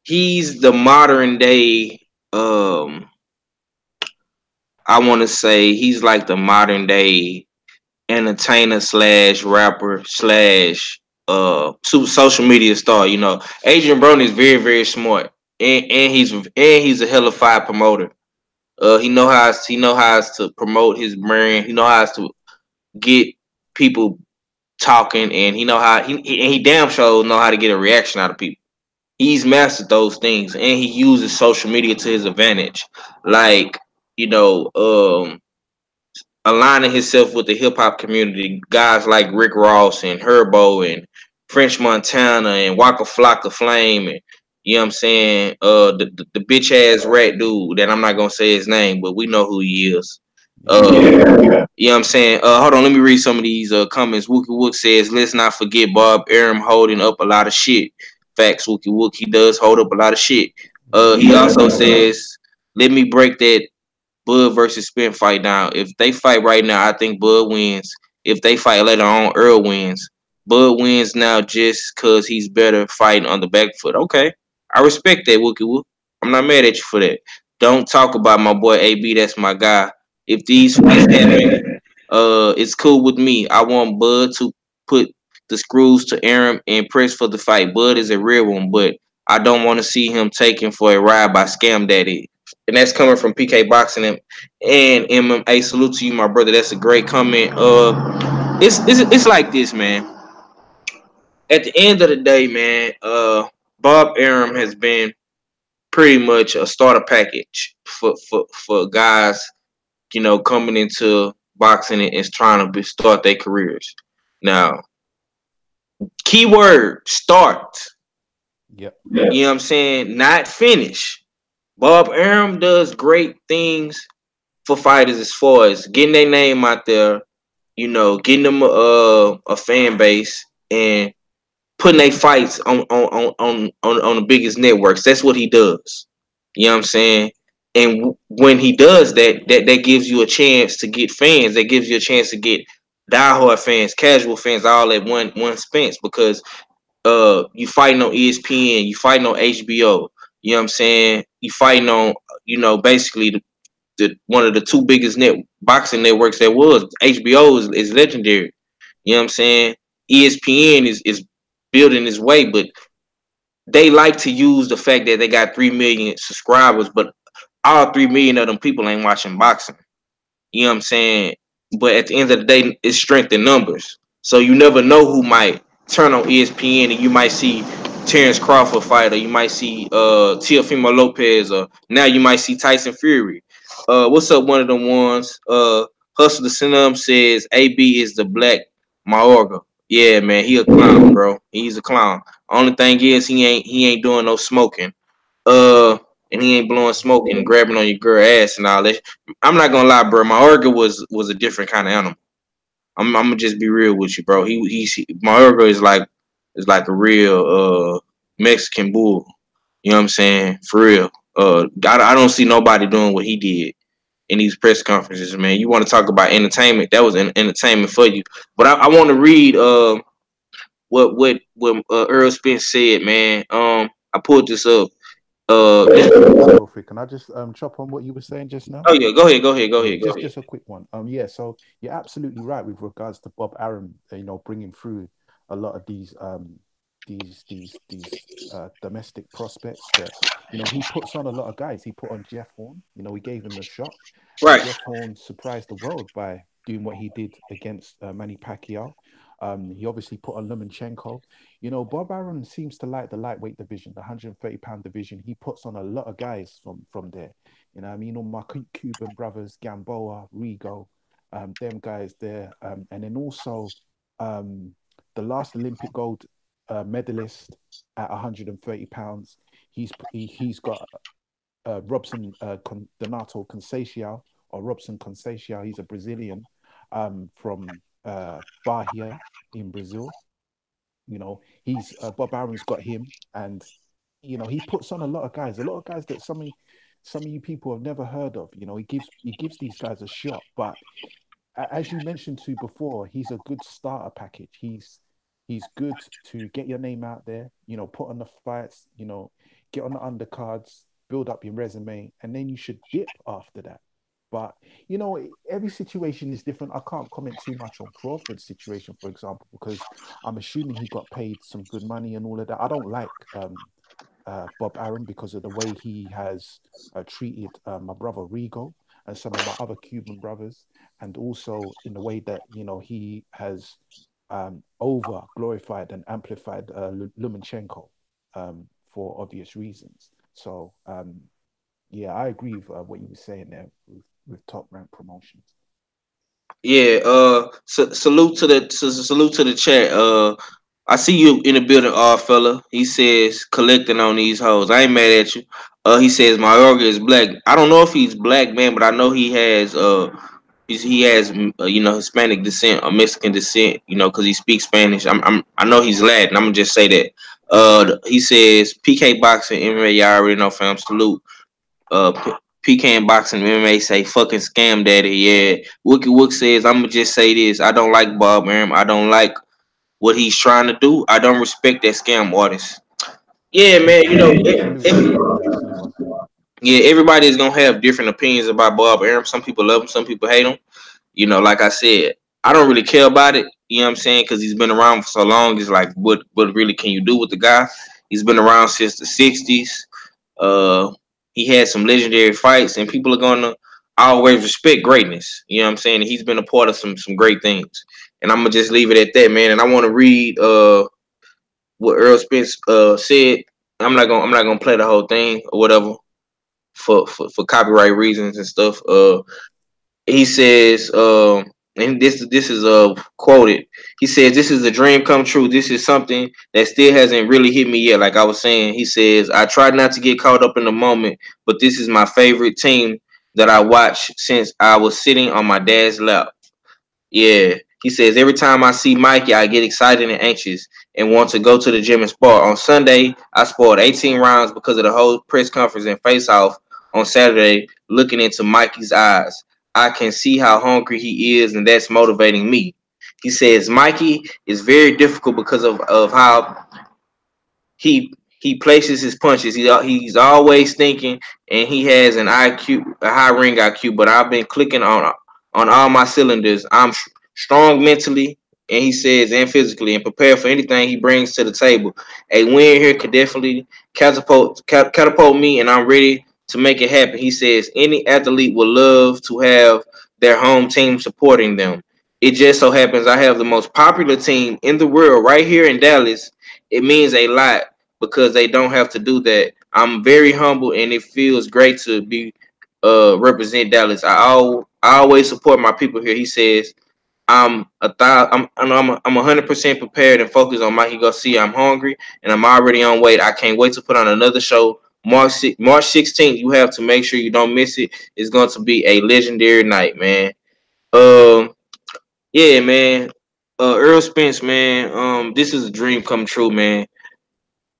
he's the modern day. I want to say he's like the modern day entertainer slash rapper slash social media star. You know, Adrian Broner is very very smart, and he's a hella fire promoter. He know how to promote his brand. He know how to get people talking, and he know how he damn sure know how to get a reaction out of people. He's mastered those things, and he uses social media to his advantage. Like, you know, aligning himself with the hip hop community, guys like Rick Ross and Herbo and French Montana and Waka Flocka Flame and you know what I'm saying? The bitch ass rat dude that I'm not gonna say his name, but we know who he is.
Yeah.
You know what I'm saying? Hold on, let me read some of these comments. Wookie Wook says, let's not forget Bob Arum holding up a lot of shit. Facts, Wookie Wook, he does hold up a lot of shit.
Yeah.
He also says, let me break that Bud versus Spin fight down. If they fight right now, I think Bud wins. If they fight later on, Earl wins. Bud wins now just because he's better fighting on the back foot. Okay. I respect that, Wookie Woo. I'm not mad at you for that. Don't talk about my boy AB. That's my guy. If these fights happen, it's cool with me. I want Bud to put the screws to Aaron and press for the fight. Bud is a real one, but I don't want to see him taken for a ride by Scam Daddy, and that's coming from PK Boxing and MMA. Salute to you, my brother. That's a great comment. It's like this, man. At the end of the day, man, Bob Arum has been pretty much a starter package for guys, you know, coming into boxing and trying to start their careers. Now, keyword start.
Yep.
You know what I'm saying? Not finish. Bob Arum does great things for fighters as far as getting their name out there, you know, getting them a fan base and putting their fights on the biggest networks. That's what he does. You know what I'm saying? And when he does that, that gives you a chance to get fans. That gives you a chance to get diehard fans, casual fans, all at one expense because you fighting on ESPN, you fighting on HBO. You know what I'm saying? You fighting on basically the one of the two biggest boxing networks that was. HBO is legendary. You know what I'm saying? ESPN is building its way, but they like to use the fact that they got 3 million subscribers, but all 3 million of them people ain't watching boxing. You know what I'm saying? But at the end of the day, it's strength in numbers. So you never know who might turn on ESPN and you might see Terrence Crawford fight, or you might see Teofimo Lopez, or now you might see Tyson Fury. What's up, one of them ones? Hustle the Sinum says AB is the black Maorga. Yeah, man, he a clown, bro. He's a clown. Only thing is he ain't doing no smoking. Uh, and he ain't blowing smoke and grabbing on your girl ass and all that. I'm not gonna lie, bro. My Orga was a different kind of animal. I'm gonna just be real with you, bro. My Orga is like a real Mexican bull. You know what I'm saying? For real. I don't see nobody doing what he did in these press conferences, man. You want to talk about entertainment? That was entertainment for you. But I want to read what Earl Spence said, man. I pulled this up.
Wilfred, can I just chop on what you were saying just now?
Oh yeah, go ahead, go ahead, go
Yeah,
ahead, go
just
ahead.
just a quick one. Yeah, so you're absolutely right with regards to Bob Arum, bringing through a lot of these domestic prospects, but he puts on a lot of guys. He put on Jeff Horn. He gave him a shot, and
Right.
Jeff Horn surprised the world by doing what he did against Manny Pacquiao. He obviously put on Lomachenko. Bob Arum seems to like the lightweight division, the 130-pound division. He puts on a lot of guys from there. I mean, all my Cuban brothers, Gamboa, Rigo, them guys there. And then also um, the last Olympic gold medalist at 130 pounds. He's got Robson Donato Conceição, or Robson Conceição. He's a Brazilian from Bahia in Brazil. He's Bob Aaron's got him, and he puts on a lot of guys that some of you people have never heard of. He gives these guys a shot, but as you mentioned to before, he's a good starter package. He's good to get your name out there. Put on the fights. Get on the undercards, build up your resume, and then you should dip after that. But every situation is different. I can't comment too much on Crawford's situation, for example, because I'm assuming he got paid some good money and all of that. I don't like Bob Arum because of the way he has treated my brother Rigo and some of my other Cuban brothers, and also in the way that he has over glorified and amplified Lomachenko for obvious reasons. So yeah, I agree with what you were saying there with top rank promotions.
Yeah. Salute to the chat. I see you in the building, fella. He says collecting on these hoes. I ain't mad at you. He says Mayorga is black. I don't know if he's black, man, but I know he has he has Hispanic descent or Mexican descent. Because he speaks Spanish. I know he's Latin. I'm gonna just say that. He says PK boxing MMA. Y'all already know, fam. Salute. PK and boxing MMA say fucking scam daddy. Yeah. Wookie Wook says I'm gonna just say this. I don't like Bob Arum. I don't like what he's trying to do. I don't respect that scam artist. Yeah, man.
Salute on that. Yeah, salute on that.
Yeah, everybody is gonna have different opinions about Bob Arum. Some people love him, some people hate him. Like I said, I don't really care about it. You know what I'm saying? Because he's been around for so long. It's like, what really can you do with the guy? He's been around since the '60s. Uh, he had some legendary fights, and people are gonna always respect greatness. You know what I'm saying? And he's been a part of some great things. And I'm gonna just leave it at that, man. And I want to read what Earl Spence said. I'm not gonna play the whole thing or whatever for copyright reasons and stuff. He says, and this is quoted. He says, "This is a dream come true. This is something that still hasn't really hit me yet." Like I was saying, he says, "I try not to get caught up in the moment, but this is my favorite team that I watch since I was sitting on my dad's lap." Yeah. He says, every time I see Mikey, I get excited and anxious and want to go to the gym and spar. On Sunday, I sparred 18 rounds because of the whole press conference and face off on Saturday, looking into Mikey's eyes. I can see how hungry he is, and that's motivating me. He says, Mikey is very difficult because of how he places his punches. He's always thinking, and he has an IQ, a high ring IQ. But I've been clicking on all my cylinders. I'm strong mentally, and he says, and physically, and prepared for anything he brings to the table. A win here could definitely catapult me, and I'm ready to make it happen. He says any athlete would love to have their home team supporting them. It just so happens I have the most popular team in the world right here in Dallas. It means a lot because they don't have to do that. I'm very humble, and it feels great to be represent Dallas. I always support my people here. He says I'm 100% prepared and focused on Mikey Garcia. I'm hungry and I'm already on weight. I can't wait to put on another show. March 16th. You have to make sure you don't miss it. It's going to be a legendary night, man. Um, yeah, man. Earl Spence, man. This is a dream come true, man.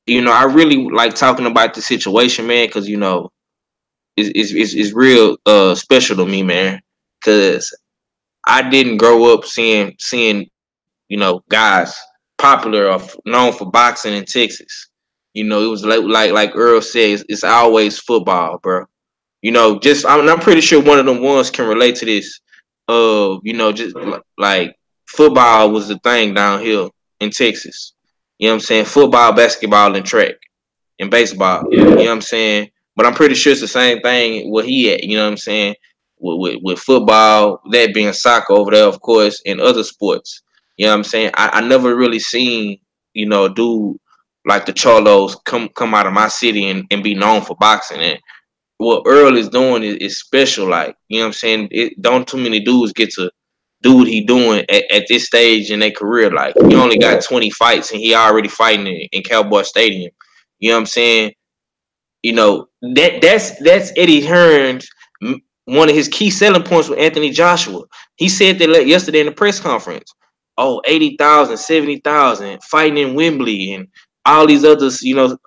I really like talking about the situation, man, because it's real special to me, man. Because I didn't grow up seeing guys popular or known for boxing in Texas. It was like Earl says, it's always football, bro. Just I'm pretty sure one of them ones can relate to this. Just like football was the thing down here in Texas. You know what I'm saying? Football, basketball, and track and baseball. You know what I'm saying? But I'm pretty sure it's the same thing where he at. You know what I'm saying? With football, that being soccer over there, of course, and other sports. You know what I'm saying? I never really seen a dude like the Cholos come out of my city and be known for boxing. And what Earl is doing is special. Like, you know what I'm saying? Don't too many dudes get to do what he doing at this stage in their career. Like, he only got 20 fights and he already fighting in Cowboy Stadium. You know what I'm saying? That's Eddie Hearn's one of his key selling points with Anthony Joshua. He said that yesterday in the press conference. Oh, 80,000, 70,000 fighting in Wembley and all these others, iconic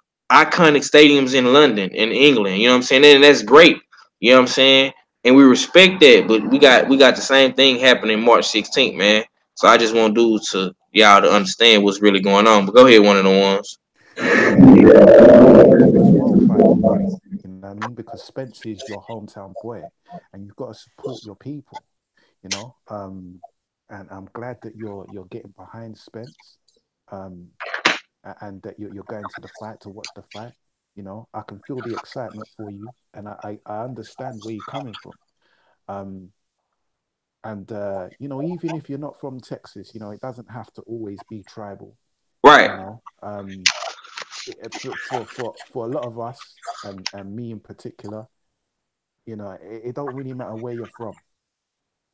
stadiums in London and England. You know what I'm saying? And that's great. You know what I'm saying? And we respect that, but we got the same thing happening March 16th, man. So I just want dudes to y'all to understand what's really going on. But go ahead, one of the ones.
Yeah, it's well fighting for you. You know what I mean? Because Spence is your hometown boy, and you've got to support your people. You know, and I'm glad that you're getting behind Spence, um, and that you're going to the fight to watch the fight. You know, I can feel the excitement for you, and I understand where you're coming from. Um, and even if you're not from Texas, it doesn't have to always be tribal.
Right.
You know, for a lot of us, and me in particular, it don't really matter where you're from.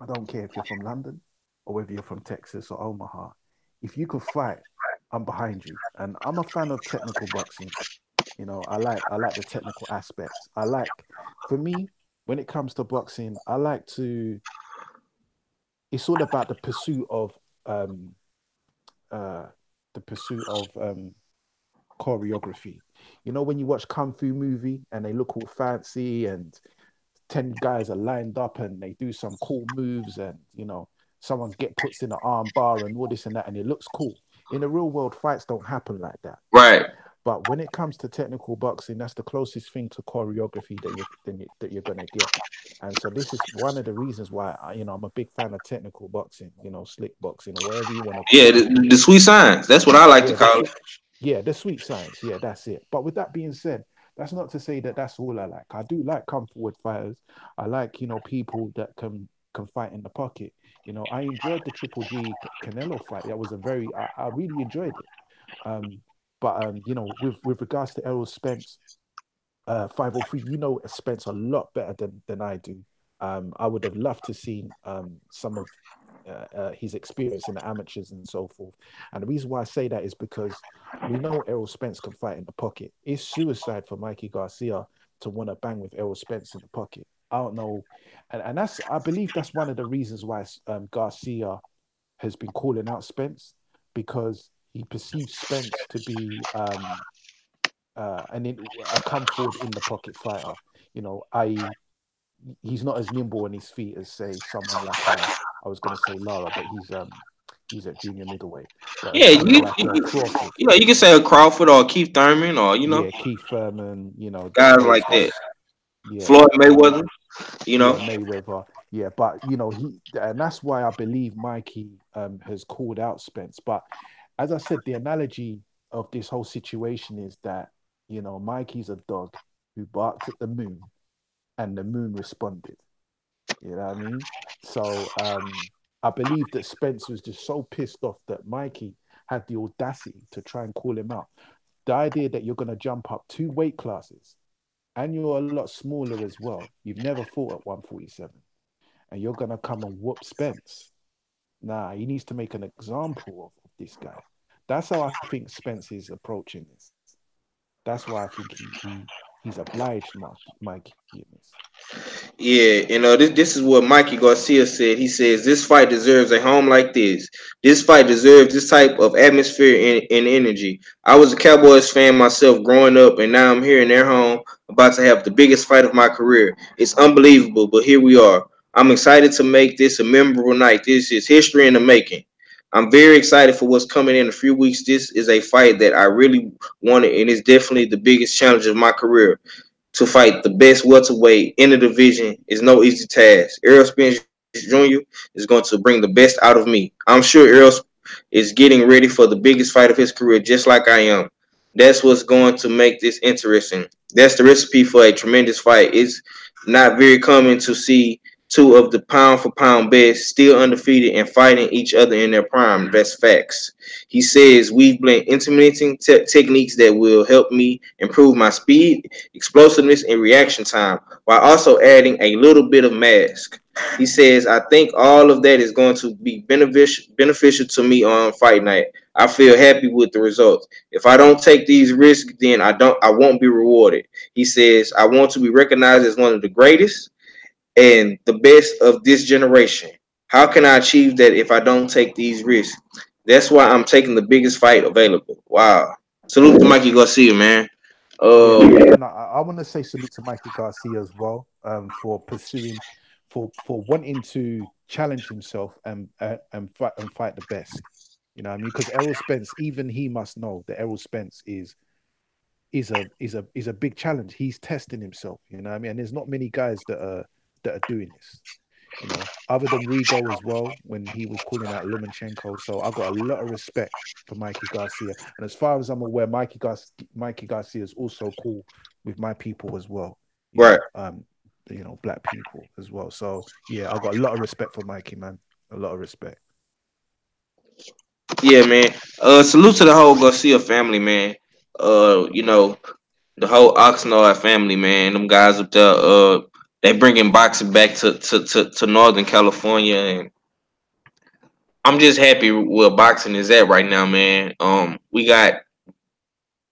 I don't care if you're from London or whether you're from Texas or Omaha. If you can fight, I'm behind you. And I'm a fan of technical boxing. I like the technical aspects. For me, when it comes to boxing, I like to. It's all about um uh the pursuit of choreography. When you watch kung fu movie and they look all fancy and 10 guys are lined up and they do some cool moves, and someone's get puts in an arm bar and all this and that, and it looks cool. In the real world, fights don't happen like that.
Right.
But when it comes to technical boxing, that's the closest thing to choreography that you're gonna get. And so this is one of the reasons why I'm a big fan of technical boxing, slick boxing or whatever you want to
Yeah,
call it.
the sweet science. That's what I like to
Yeah,
call it.
the sweet science. Yeah, that's it. But with that being said, that's not to say that that's all I like. I do like come forward fighters. I like, people that can fight in the pocket. I enjoyed the Triple G Canelo fight. That was I really enjoyed it. Um, but with regards to Errol Spence, 503, Spence a lot better than I do. I would have loved to seen some of his experience in the amateurs and so forth. And the reason why I say that is because we know Errol Spence can fight in the pocket. It's suicide for Mikey Garcia to want to bang with Errol Spence in the pocket. I don't know, and I believe that's one of the reasons why Garcia has been calling out Spence, because he perceives Spence to be a come forward in the pocket fighter. I He's not as nimble on his feet as say someone like I was gonna say Lara, but he's at junior middleweight. But as
Yeah,
someone like Crawford,
you can say a Crawford or Keith Thurman or
yeah, Keith Thurman,
guys
those
like that.
guys, yeah,
Floyd Mayweather. You
yeah,
know.
Mayweather, yeah. But and that's why I believe Mikey has called out Spence. But as I said, the analogy of this whole situation is that Mikey's a dog who barked at the moon and the moon responded. You know what I mean? So I believe that Spence was just so pissed off that Mikey had the audacity to try and call him out. The idea that you're going to jump up 2 weight classes and you're a lot smaller as well. You've never fought at 147 and you're going to come and whoop Spence. Nah, he needs to make an example of this guy. That's how I think Spence is approaching this. That's why I think he's obliged Mikey in this.
Yeah, this is what Mikey Garcia said. He says this fight deserves a home like this. This fight deserves this type of atmosphere and energy. I was a Cowboys fan myself growing up, and now I'm here in their home, about to have the biggest fight of my career. It's unbelievable, but here we are. I'm excited to make this a memorable night. This is history in the making. I'm very excited for what's coming in a few weeks. This is a fight that I really wanted, and it's definitely the biggest challenge of my career. To fight the best welterweight in the division is no easy task. Errol Spence Jr. is going to bring the best out of me. I'm sure Errol is getting ready for the biggest fight of his career, just like I am. That's what's going to make this interesting. That's the recipe for a tremendous fight. It's not very common to see two of the pound for pound best still undefeated and fighting each other in their prime. That's facts. He says we've blend intimidating techniques that will help me improve my speed, explosiveness, and reaction time, while also adding a little bit of mask. He says, I think all of that is going to be beneficial to me on fight night. I feel happy with the results. If I don't take these risks, then I won't be rewarded. He says, I want to be recognized as one of the greatest and the best of this generation. How can I achieve that if I don't take these risks? That's why I'm taking the biggest fight available. Wow. Salute to Mikey Garcia, man.
Yeah,
Uh,
and I want to say salute to Mikey Garcia as well, for pursuing, for wanting to challenge himself and fight the best. You know what I mean? Because Errol Spence, even he must know that Errol Spence is a big challenge. He's testing himself. You know what I mean? And there's not many guys that are doing this. Other than Rigo as well, when he was calling out Lomachenko. So I got a lot of respect for Mikey Garcia. And as far as I'm aware, Mikey Garcia is also cool with my people as well.
right.
Black people as well. So yeah, I got a lot of respect for Mikey, man. A lot of respect.
Yeah, man. Salute to the whole Garcia family, man. You know, the whole Oxnard family, man. Them guys up there, they bringing boxing back to Northern California, and I'm just happy where boxing is at right now, man. We got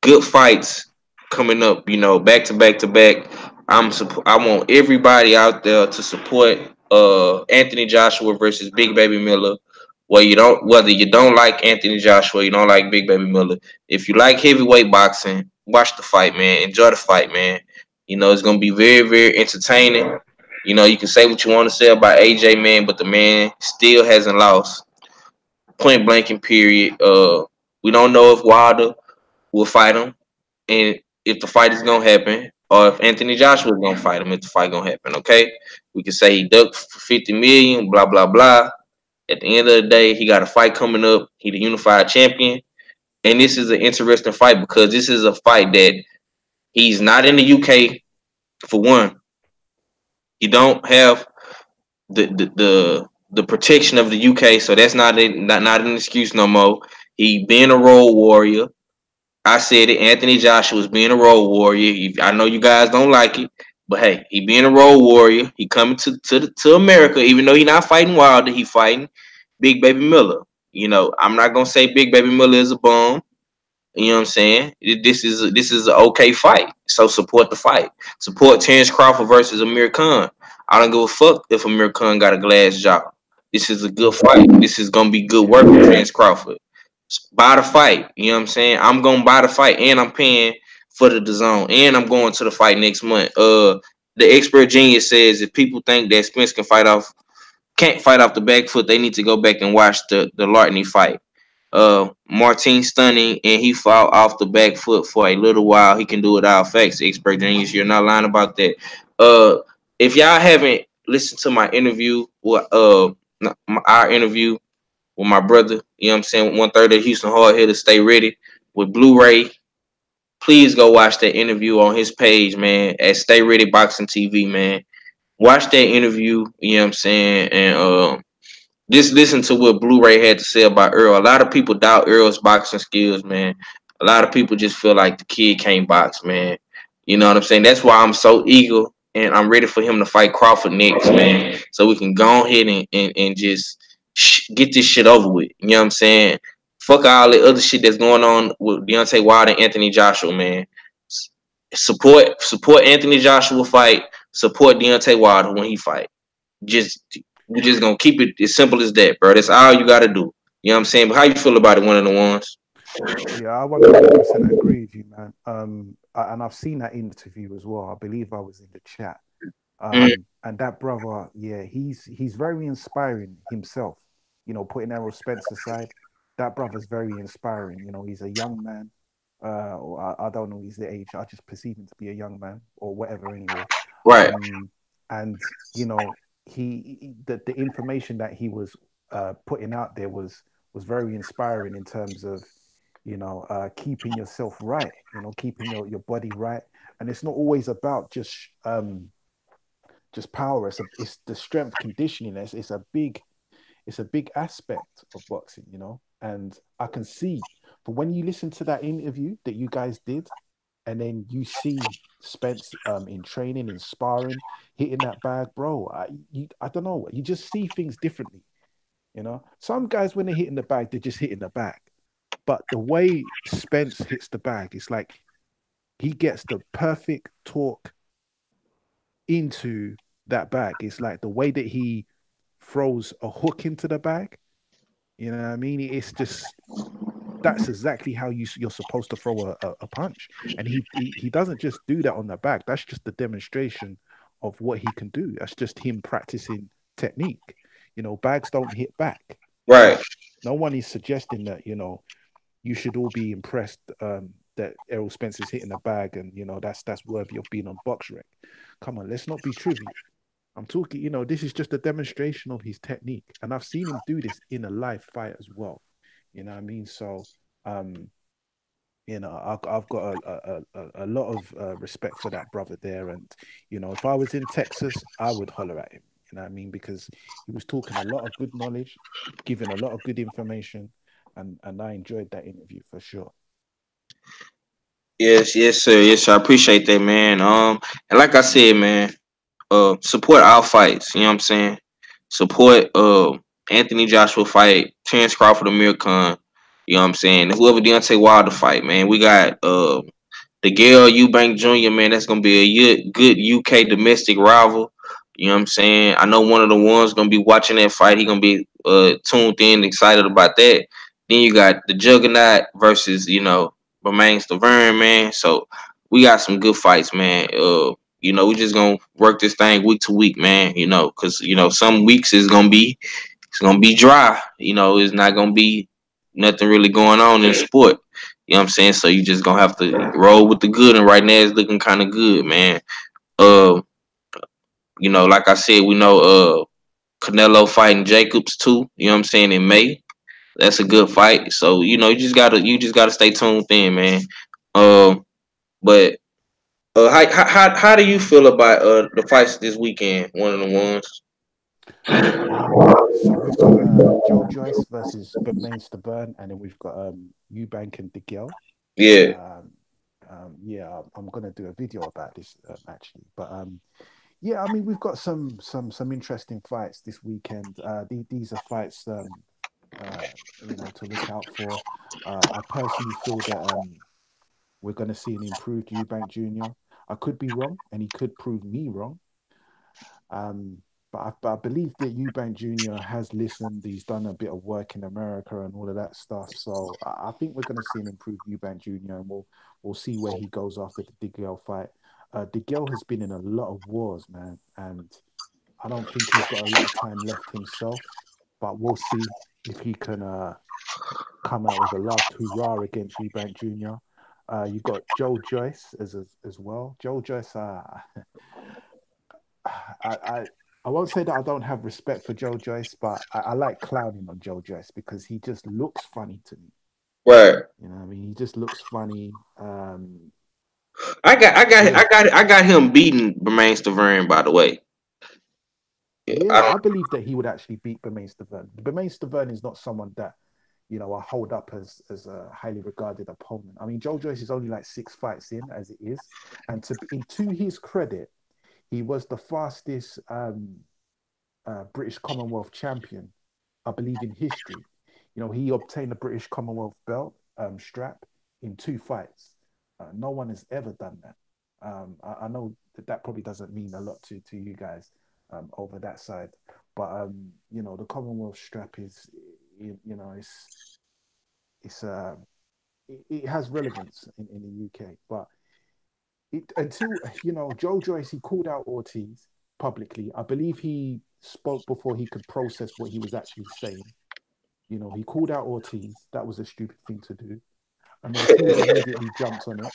good fights coming up, you know, back to back to back. I want everybody out there to support Anthony Joshua versus Big Baby Miller. Whether you don't like Anthony Joshua, you don't like Big Baby Miller. If you like heavyweight boxing, watch the fight, man. Enjoy the fight, man. You know, it's gonna be very, very entertaining. You know, you can say what you want to say about AJ, man, but the man still hasn't lost. Point blank and period. We don't know if Wilder will fight him and if the fight is gonna happen, or if Anthony Joshua is gonna fight him, if the fight gonna happen. Okay, we can say he ducked for 50 million, blah blah blah. At the end of the day, he got a fight coming up. He the unified champion, and this is an interesting fight because this is a fight that he's not in the UK for one. He don't have the protection of the UK, so that's not an excuse no more. He being a road warrior. I said it. Anthony Joshua's being a road warrior. I know you guys don't like it, but hey, he being a road warrior. He coming to America, even though he not fighting Wilder. He fighting Big Baby Miller. You know, I'm not gonna say Big Baby Miller is a bum. You know what I'm saying? This is an okay fight. So support the fight. Support Terrence Crawford versus Amir Khan. I don't give a fuck if Amir Khan got a glass jaw. This is a good fight. This is gonna be good work with Terrence Crawford. Buy the fight. You know what I'm saying? I'm gonna buy the fight, and I'm paying for the DAZN, and I'm going to the fight next month. The expert genius says if people think that Spence can't fight off the back foot, they need to go back and watch the Lartney fight. Martin Stunning, and he fought off the back foot for a little while. He can do it all facts. Expert genius, you're not lying about that. Uh, if y'all haven't listened to my interview, our interview with my brother, you know what I'm saying, 130 Houston Hard Hitter, stay ready with Blu-ray. Please go watch that interview on his page, man, at Stay Ready Boxing TV, man. Watch that interview, you know what I'm saying, and just listen to what Blu-ray had to say about Earl. A lot of people doubt Earl's boxing skills, man. A lot of people just feel like the kid can't box, man. You know what I'm saying? That's why I'm so eager and I'm ready for him to fight Crawford next, man. So we can go ahead and just get this shit over with. You know what I'm saying? Fuck all the other shit that's going on with Deontay Wilder and Anthony Joshua, man. Support Anthony Joshua fight. Support Deontay Wilder when he fight. Just we just gonna keep it as simple as that, bro. That's all you gotta do. You know what I'm saying? But how you feel about it, one of the ones?
Yeah, I 100% agree with you, man. And I've seen that interview as well. I believe I was in the chat.
Mm-hmm.
And that brother, yeah, he's very inspiring himself. You know, putting Errol Spence aside, that brother's very inspiring. You know, he's a young man. I don't know his age. I just perceive him to be a young man or whatever. Anyway,
Right,
um, and you know, the information that he was putting out there was very inspiring in terms of keeping yourself right, keeping your body right. And it's not always about just power. It's the strength conditioning. It's a big aspect of boxing, and I can see. But when you listen to that interview that you guys did, and then you see Spence in training, in sparring, hitting that bag, bro, I don't know, you just see things differently. Some guys, when they're hitting the bag, they're just hitting the bag. But the way Spence hits the bag, it's like he gets the perfect torque into that bag. It's like the way that he throws a hook into the bag. You know what I mean? It's just that's exactly how you're supposed to throw a punch. And he doesn't just do that on the back. That's just the demonstration of what he can do. That's just him practicing technique. Bags don't hit back.
right,
But no one is suggesting that, you should all be impressed that Errol Spence is hitting the bag, and that's worthy of being on BoxRec. Come on, let's not be trivial. I'm talking, this is just a demonstration of his technique, and I've seen him do this in a live fight as well. You know what I mean? So, um, I've got a lot of respect for that brother there, and if I was in Texas, I would holler at him. You know what I mean? Because he was talking a lot of good knowledge, giving a lot of good information, and I enjoyed that interview for sure.
Yes, sir. Yes, sir. I appreciate that, man. And like I said, man, support our fights. You know what I'm saying? Support Anthony Joshua fight, Terrence Crawford, Amir Khan. You know what I'm saying? Whoever Deontay Wilder fight, man. We got the Gale Eubank Jr., man, that's gonna be good UK domestic rival. You know what I'm saying? I know one of the ones gonna be watching that fight. He gonna be tuned in, excited about that. Then you got the Juggernaut versus, Romain Stavern, man. So we got some good fights, man. We just gonna work this thing week to week, man. Cause some weeks it's gonna be dry. It's not gonna be nothing really going on in sport. You know what I'm saying? So you just gonna have to roll with the good, and right now it's looking kind of good, man. Uh, like I said, we know Canelo fighting Jacobs too. You know what I'm saying, in May. That's a good fight. So you just gotta stay tuned in, man. Um, but how do you feel about the fights this weekend? One of the ones.
So we've got Joe Joyce versus Bermain Stabern, and then we've got Eubank and DeGale.
Yeah.
Um, yeah, I'm gonna do a video about this actually, but yeah, I mean we've got some interesting fights this weekend. These are fights uh, to look out for. I personally feel that we're gonna see an improved Eubank Jr. I could be wrong, and he could prove me wrong. Um, but I believe that Eubank Jr. has listened. He's done a bit of work in America and all of that stuff. So I think we're going to see an improved Eubank Jr. and we'll see where he goes after the DeGale fight. DeGale has been in a lot of wars, man, and I don't think he's got a lot of time left himself. But we'll see if he can come out with a last hurrah against Eubank Jr. You got Joe Joyce as well. Joe Joyce, I I won't say that I don't have respect for Joe Joyce, but I like clowning on Joe Joyce because he just looks funny to me.
Right.
You know, what I mean, he just looks funny.
I
Yeah,
got I got him beating Romain Stavern, by the way. Yeah,
yeah, I believe that he would actually beat Bermain Stavern. Bermain Stavern is not someone that I hold up as a highly regarded opponent. I mean, Joe Joyce is only like 6 fights in as it is, and to his credit, he was the fastest British Commonwealth champion, I believe, in history. He obtained the British Commonwealth belt strap in 2 fights. No one has ever done that. I know that probably doesn't mean a lot to you guys over that side, but the Commonwealth strap is, it's it has relevance in the UK, but until Joe Joyce, he called out Ortiz publicly. I believe he spoke before he could process what he was actually saying. He called out Ortiz. That was a stupid thing to do. And Ortiz immediately jumped on it.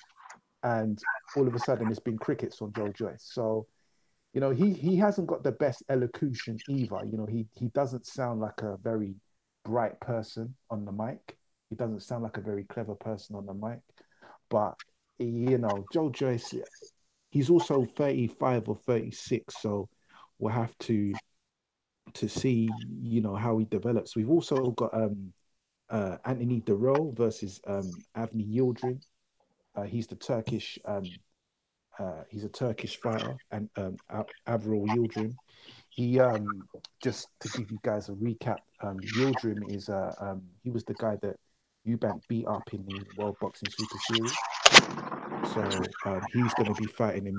And all of a sudden, it's been crickets on Joe Joyce. So, he hasn't got the best elocution either. He doesn't sound like a very bright person on the mic. He doesn't sound like a very clever person on the mic. But, Joe Joyce, he's also 35 or 36. So we'll have to see, how he develops. We've also got Anthony Durrell versus Avni Yildirim. He's a Turkish fighter, and Avril Yildirim. He just to give you guys a recap, Yildirim he was the guy that Eubank beat up in the World Boxing Super Series. So he's going to be fighting in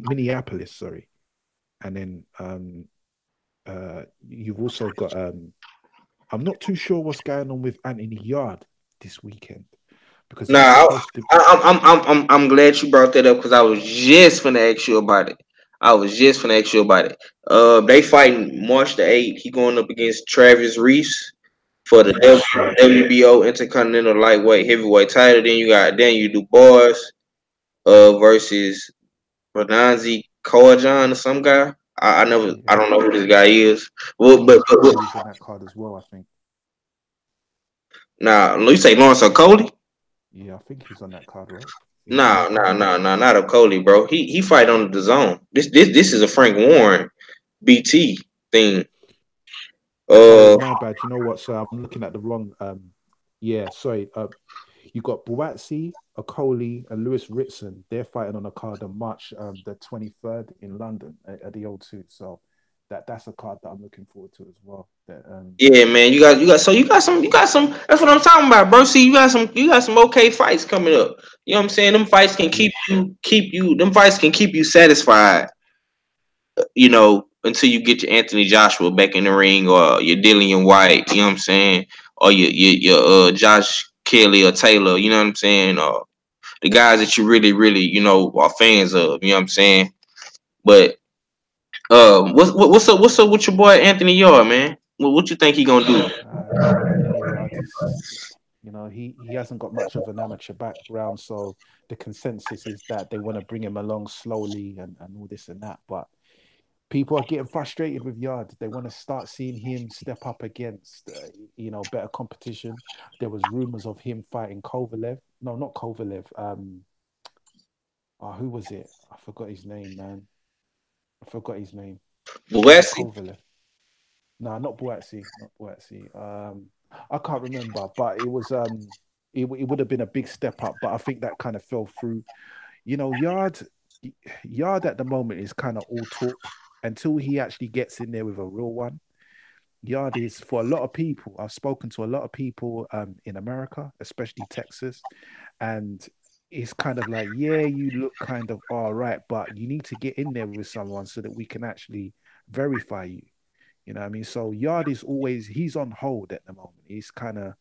Minneapolis, sorry. And then you've also got I'm not too sure what's going on with Anthony Yard this weekend because he's
Nah,
supposed to.
I'm glad you brought that up because I was just finna ask you about it. I was just finna ask you about it. They fighting March the 8th. He going up against Travis Reese for the
Yes, yeah,
WBO Intercontinental Lightweight Heavyweight title. Then you got Daniel Dubois versus Renanzi Koajan or some guy. I
yeah.
don't know who this guy is. Well,
Lawrence Okolie's on that card as well, I think.
nah, you say Lawrence Okoli?
Yeah, I think he's on that card, right? Is he
Nah,
Okolie?
nah, nah, nah, not Okoli, bro. He fight on the zone. This is a Frank Warren BT thing.
Oh,
Uh,
my bad. You know what? So I'm looking at the wrong. Yeah, sorry. You got Buatsi, Okoli, and Lewis Ritson. They're fighting on a card on March the 23rd in London at the O2. So that's a card that I'm looking forward to as well. That
Yeah, man. You got some. That's what I'm talking about, bro. See, you got some okay fights coming up. You know what I'm saying? Them fights can
yeah,
keep you. Them fights can keep you satisfied. Until you get your Anthony Joshua back in the ring, or your Dillian White. You know what I'm saying? Or your Josh Kelly or Taylor. You know what I'm saying? Or the guys that you really, really, are fans of. You know what I'm saying? But what's up with your boy Anthony Yard, man? What you think he gonna do?
Anthony Yard is, he hasn't got much of an amateur background, so the consensus is that they want to bring him along slowly and all this and that. But people are getting frustrated with Yard. They want to start seeing him step up against, better competition. There was rumors of him fighting Kovalev. No, not Kovalev. Who was it? I forgot his name, man. I forgot his name. It wasn't
West?
Kovalev. No, not Boatsy. Not Boatsy. I can't remember, but it would have been a big step up. But I think that kind of fell through. Yard at the moment is kind of all talk until he actually gets in there with a real one. Yard is for a lot of people. I've spoken to a lot of people in America, especially Texas, and it's kind of like, yeah, you look kind of all right, but you need to get in there with someone so that we can actually verify you. You know what I mean? So Yard is always he's on hold at the moment. He's kind of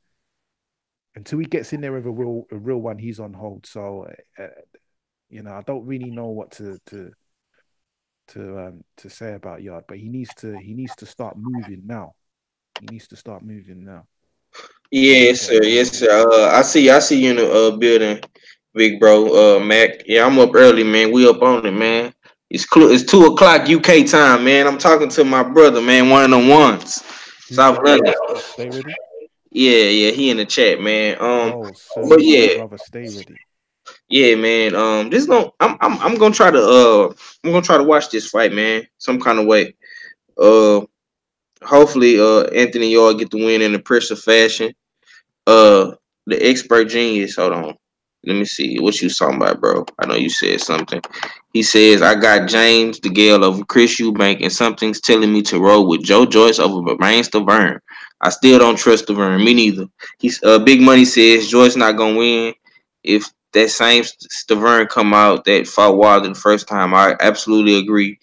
until he gets in there with a real one, he's on hold. So I don't really know what to say about Yard, but he needs to start moving now. He needs to start moving now. He needs to
Yes,
get
sir.
on
Yes,
moving.
sir. I see you in the building, big bro. Mac. Yeah, I'm up early, man. We up on it, man. It's 2 o'clock UK time, man. I'm talking to my brother, man. One of them ones,
Who's
South
that?
London.
Stay ready.
Yeah, yeah. He in the chat, man.
Oh,
But
salute to the
yeah,
brother. Stay ready.
yeah, man. This gonna. I'm gonna try to. I'm gonna try to watch this fight, man. Some kind of way. Uh, Hopefully, Anthony Yard get the win in impressive fashion. Uh, the expert genius. Hold on. Let me see what you talking about, bro. I know you said something. He says I got James DeGale over Chris Eubank, and something's telling me to roll with Joe Joyce over Brian Stavern. I still don't trust Stavern. Me neither. He's Big Money says Joyce not gonna win. If that same Stavern come out that fought Wilder the first time, I absolutely agree.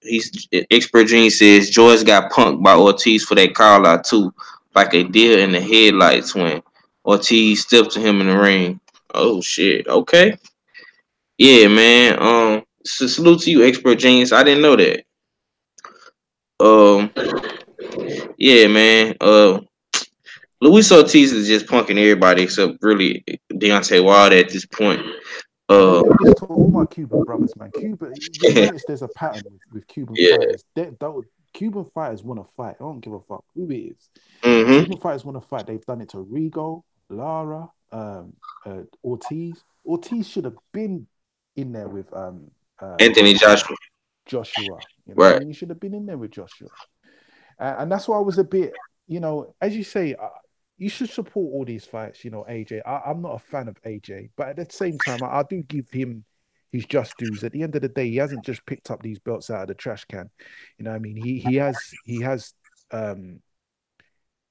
He's expert genius says Joyce got punked by Ortiz for that call out too, like a deer in the headlights when Ortiz stepped to him in the ring. Oh shit. Okay. Yeah, man. Salute to you, expert genius. I didn't know that. Um, yeah, man. Luis Ortiz is just punking everybody except really Deontay Wilder at this point.
And I
Uh,
do this to all my Cuban brothers, man. Cuba, you'll notice there's a pattern with Cuban
yeah.
fighters. Cuban fighters want to fight. I don't give a fuck who it is.
Mm-hmm.
Cuban fighters want to fight. They've done it to Rigo, Lara, Ortiz. Ortiz should have been in there with
Anthony Joshua.
Joshua. You know what I
Right.
mean? He should have been in there with Joshua. And that's why I was a bit, as you say, you should support all these fights. AJ. I'm not a fan of AJ, but at the same time, I do give him his just dues. At the end of the day, he hasn't just picked up these belts out of the trash can. You know what I mean? He has um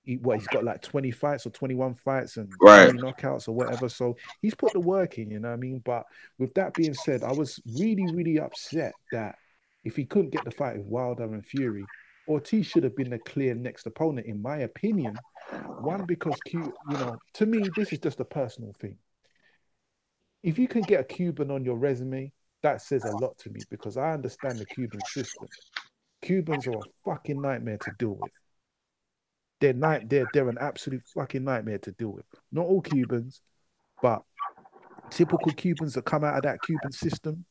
he's got like 20 fights or 21 fights and
Right.
20 knockouts or whatever. So he's put the work in, you know what I mean? But with that being said, I was really, really upset that if he couldn't get the fight with Wilder and Fury, Ortiz should have been the clear next opponent, in my opinion. One, because to me, this is just a personal thing. If you can get a Cuban on your resume, that says a lot to me because I understand the Cuban system. Cubans are a fucking nightmare to deal with. They're an absolute fucking nightmare to deal with. Not all Cubans, but typical Cubans that come out of that Cuban system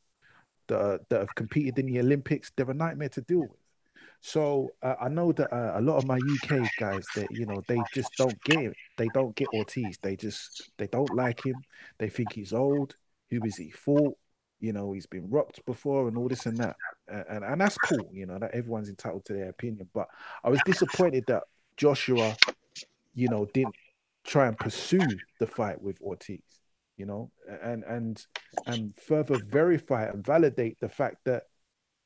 that have competed in the Olympics, they're a nightmare to deal with. So I know that a lot of my UK guys that they just don't get it. They don't get Ortiz. They don't like him. They think he's old. Who is he for? He's been rocked before and all this and that. And that's cool. That everyone's entitled to their opinion. But I was disappointed that Joshua didn't try and pursue the fight with Ortiz, you know, and further verify and validate the fact that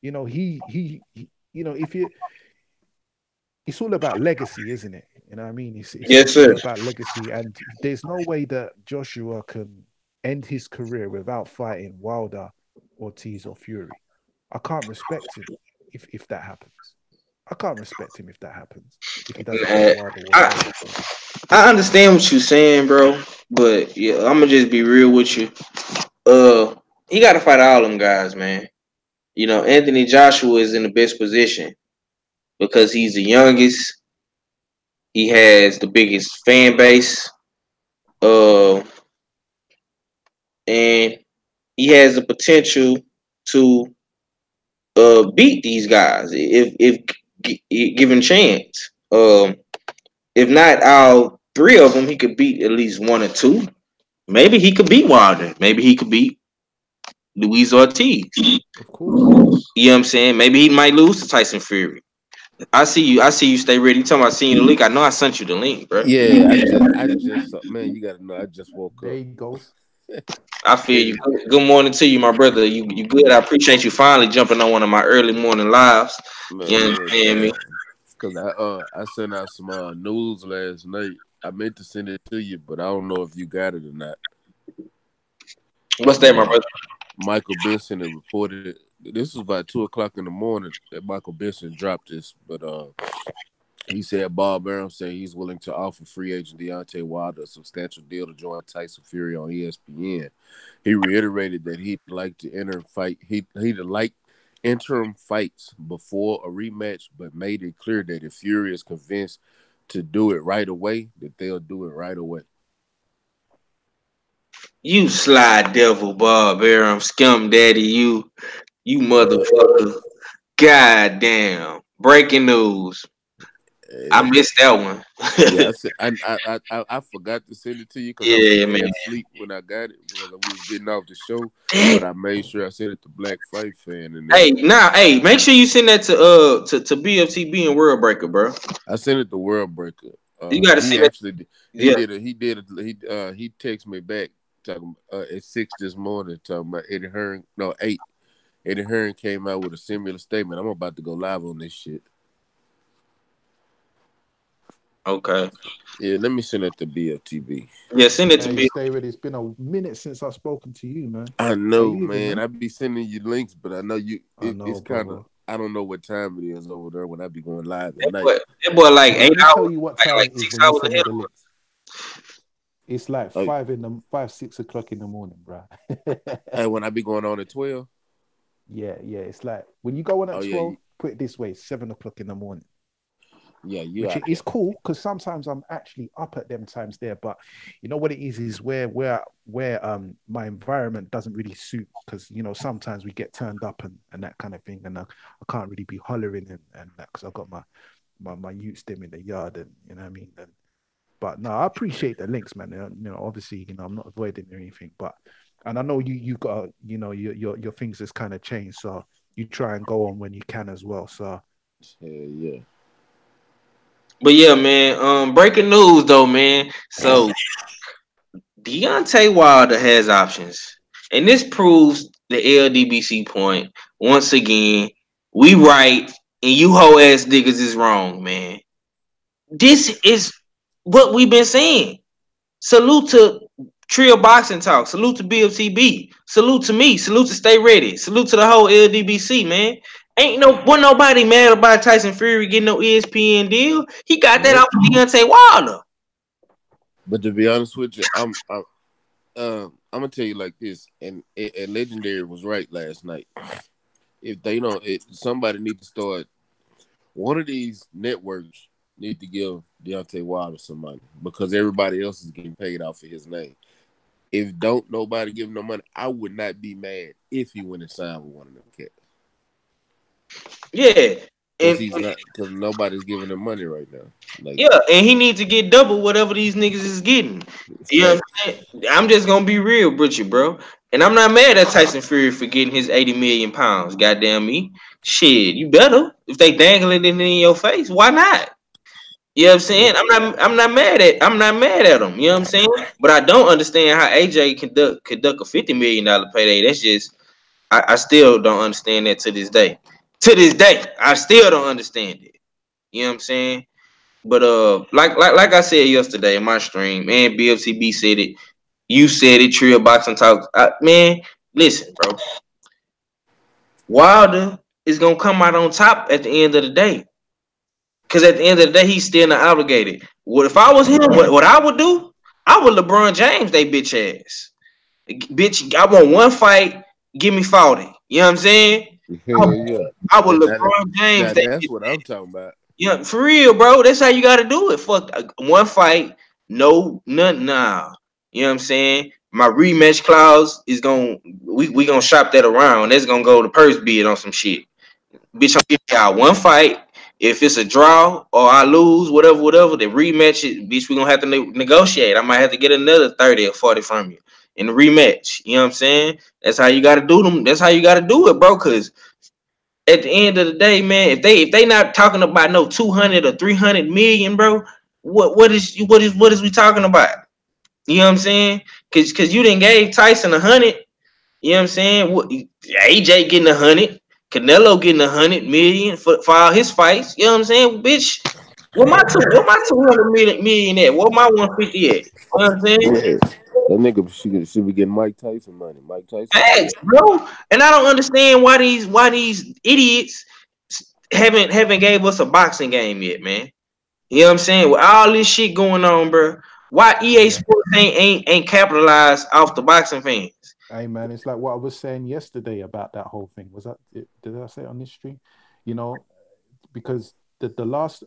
he you know, if you it's all about legacy, isn't it? You know what I mean?
Yes,
It's
sir.
all about legacy, and there's no way that Joshua can end his career without fighting Wilder, Ortiz, or Fury. I can't respect him if that happens. I can't respect him if that happens. If he doesn't fight
Man,
Wilder or
I
Ortiz.
I understand what you're saying, bro. But yeah, I'm gonna just be real with you. He got to fight all them guys, man. You know, Anthony Joshua is in the best position because he's the youngest. He has the biggest fan base. Uh, and he has the potential to beat these guys if given chance. If not all three of them, he could beat at least one or two. Maybe he could beat Wilder. Maybe he could beat Luis Ortiz.
Of course.
You know what I'm saying? Maybe he might lose to Tyson Fury. I see you. I see you. Stay ready. You talking about seeing the link? I know I sent you the link, bro.
Yeah, I just saw, man, you gotta know I just woke
There
up.
he goes.
I feel
Yeah,
you. Good morning to you, my brother. You good? I appreciate you finally jumping on one of my early morning lives. You
man,
understand me?
anytime. Cause I sent out some news last night. I meant to send it to you, but I don't know if you got it or not.
What's that,
But
my brother?
Michael Benson had reported it. This was about 2 o'clock in the morning that Michael Benson dropped this. But he said Bob Arum said he's willing to offer free agent Deontay Wilder a substantial deal to join Tyson Fury on ESPN. He reiterated that he'd like to enter fight. He'd like interim fights before a rematch, but made it clear that if Fury is convinced to do it right away, that they'll do it right away.
You sly devil, Bob Arum, scum daddy. You motherfucker. God damn. Breaking news. I
Yeah,
missed that one.
yeah. I said I forgot to send it to you because I
Yeah,
fell
man.
asleep when I got it because we was getting off the show.
Hey,
But I made sure I sent it to Black Fight Fan and them.
now, hey, make sure you send that to BFTB and World Breaker, bro.
I sent it to World Breaker.
You gotta
He
send it.
actually
Yeah.
he texted me back talking at 6 this morning talking about Eddie Hearn. No, 8. Eddie Hearn came out with a similar statement. I'm about to go live on this shit.
Okay.
Yeah, let me send it to BFTB.
Yeah, send it to
Hey,
B.
stay ready. It's been a minute since I've spoken to you, man.
I
How
know,
you even,
man.
man?
I be sending you links, but I know you.
I know,
It's kind of.
brother.
I don't know what time it is over there when I be going live at
That
night.
boy, that boy like
Well, let
eight
me tell
hours,
you what time
like
it is
six
when you
hours
send me
ahead
the
of
links. It's like
Oh,
5, 6 o'clock in the morning, bro.
and when I be going on at 12.
Yeah. It's like when you go on
Oh
at
yeah,
12, put it this way, 7 o'clock in the morning.
yeah, you
Which
out
is cool because sometimes I'm actually up at them times there. But you know what it is where my environment doesn't really suit because sometimes we get turned up and that kind of thing, and I can't really be hollering and that because I've got my utes them in the yard, and you know what I mean. But no, I appreciate the links, man. Obviously, I'm not avoiding anything, but and I know you got your things has kind of changed, so you try and go on when you can as well. So
Hell yeah.
But yeah, man. Breaking news though, man. So Deontay Wilder has options, and this proves the LDBC point once again. We right, and you hoe ass niggas is wrong, man. This is what we've been saying. Salute to Trio Boxing Talk. Salute to BFTB. Salute to me. Salute to Stay Ready. Salute to the whole LDBC, man. Wasn't nobody mad about Tyson Fury getting no ESPN deal. He got that
Nope.
off of Deontay Wilder.
But to be honest with you, I'm gonna tell you like this, and Legendary was right last night. If they don't, somebody need to start. One of these networks need to give Deontay Wilder some money because everybody else is getting paid off of his name. If don't nobody give him no money, I would not be mad if he went and signed with one of them cats.
Yeah.
Because
And
he's not, because nobody's giving him money right now. Like,
yeah, and he needs to get double whatever these niggas is getting. You know what
facts.
I'm saying? I'm just gonna be real with you, bro. And I'm not mad at Tyson Fury for getting his 80 million pounds. Goddamn me. Shit, you better. If they dangling it in your face, why not? You know what I'm saying? I'm not mad at him. You know what I'm saying? But I don't understand how AJ can duck a $50 million payday. That's just I still don't understand that to this day. To this day, I still don't understand it. You know what I'm saying? But like I said yesterday in my stream, man, BFCB said it. You said it. Trio Boxing Talk. Man, listen, bro. Wilder is gonna come out on top at the end of the day. Cause at the end of the day, he's still not obligated. What if I was him? What I would do? I would LeBron James they bitch ass. Bitch, I want one fight. Give me 40. You know what I'm saying?
Hell yeah.
I would
Now,
LeBron James that
that's
bitch.
what I'm talking about.
Yeah, for real, bro. That's how you got to do it. Fuck one fight, no, nothing. Nah, you know what I'm saying. My rematch clause is we gonna shop that around. That's gonna go to purse bid on some shit. Bitch, I'm giving y'all one fight. If it's a draw or I lose, whatever, the rematch it, bitch, we gonna have to negotiate. I might have to get another 30 or 40 from you in the rematch. You know what I'm saying? That's how you gotta do them. That's how you gotta do it, bro. Cause at the end of the day, man, if they not talking about no 200 or 300 million, bro, what is we talking about? You know what I'm saying? Cause you didn't gave Tyson 100. You know what I'm saying? AJ getting 100, Canelo getting 100 million for all his fights. You know what I'm saying, bitch? What my 200 million at? What my 150 at? You know what I'm saying?
Yeah. That nigga should be getting Mike Tyson money. Mike Tyson got
Facts,
that.
bro. And I don't understand why these idiots haven't gave us a boxing game yet, man. You know what I'm saying? With all this shit going on, bro, why EA
Yeah.
Sports ain't capitalized off the boxing fans?
Hey man, it's like what I was saying yesterday about that whole thing. Did I say it on this stream? You know, because the last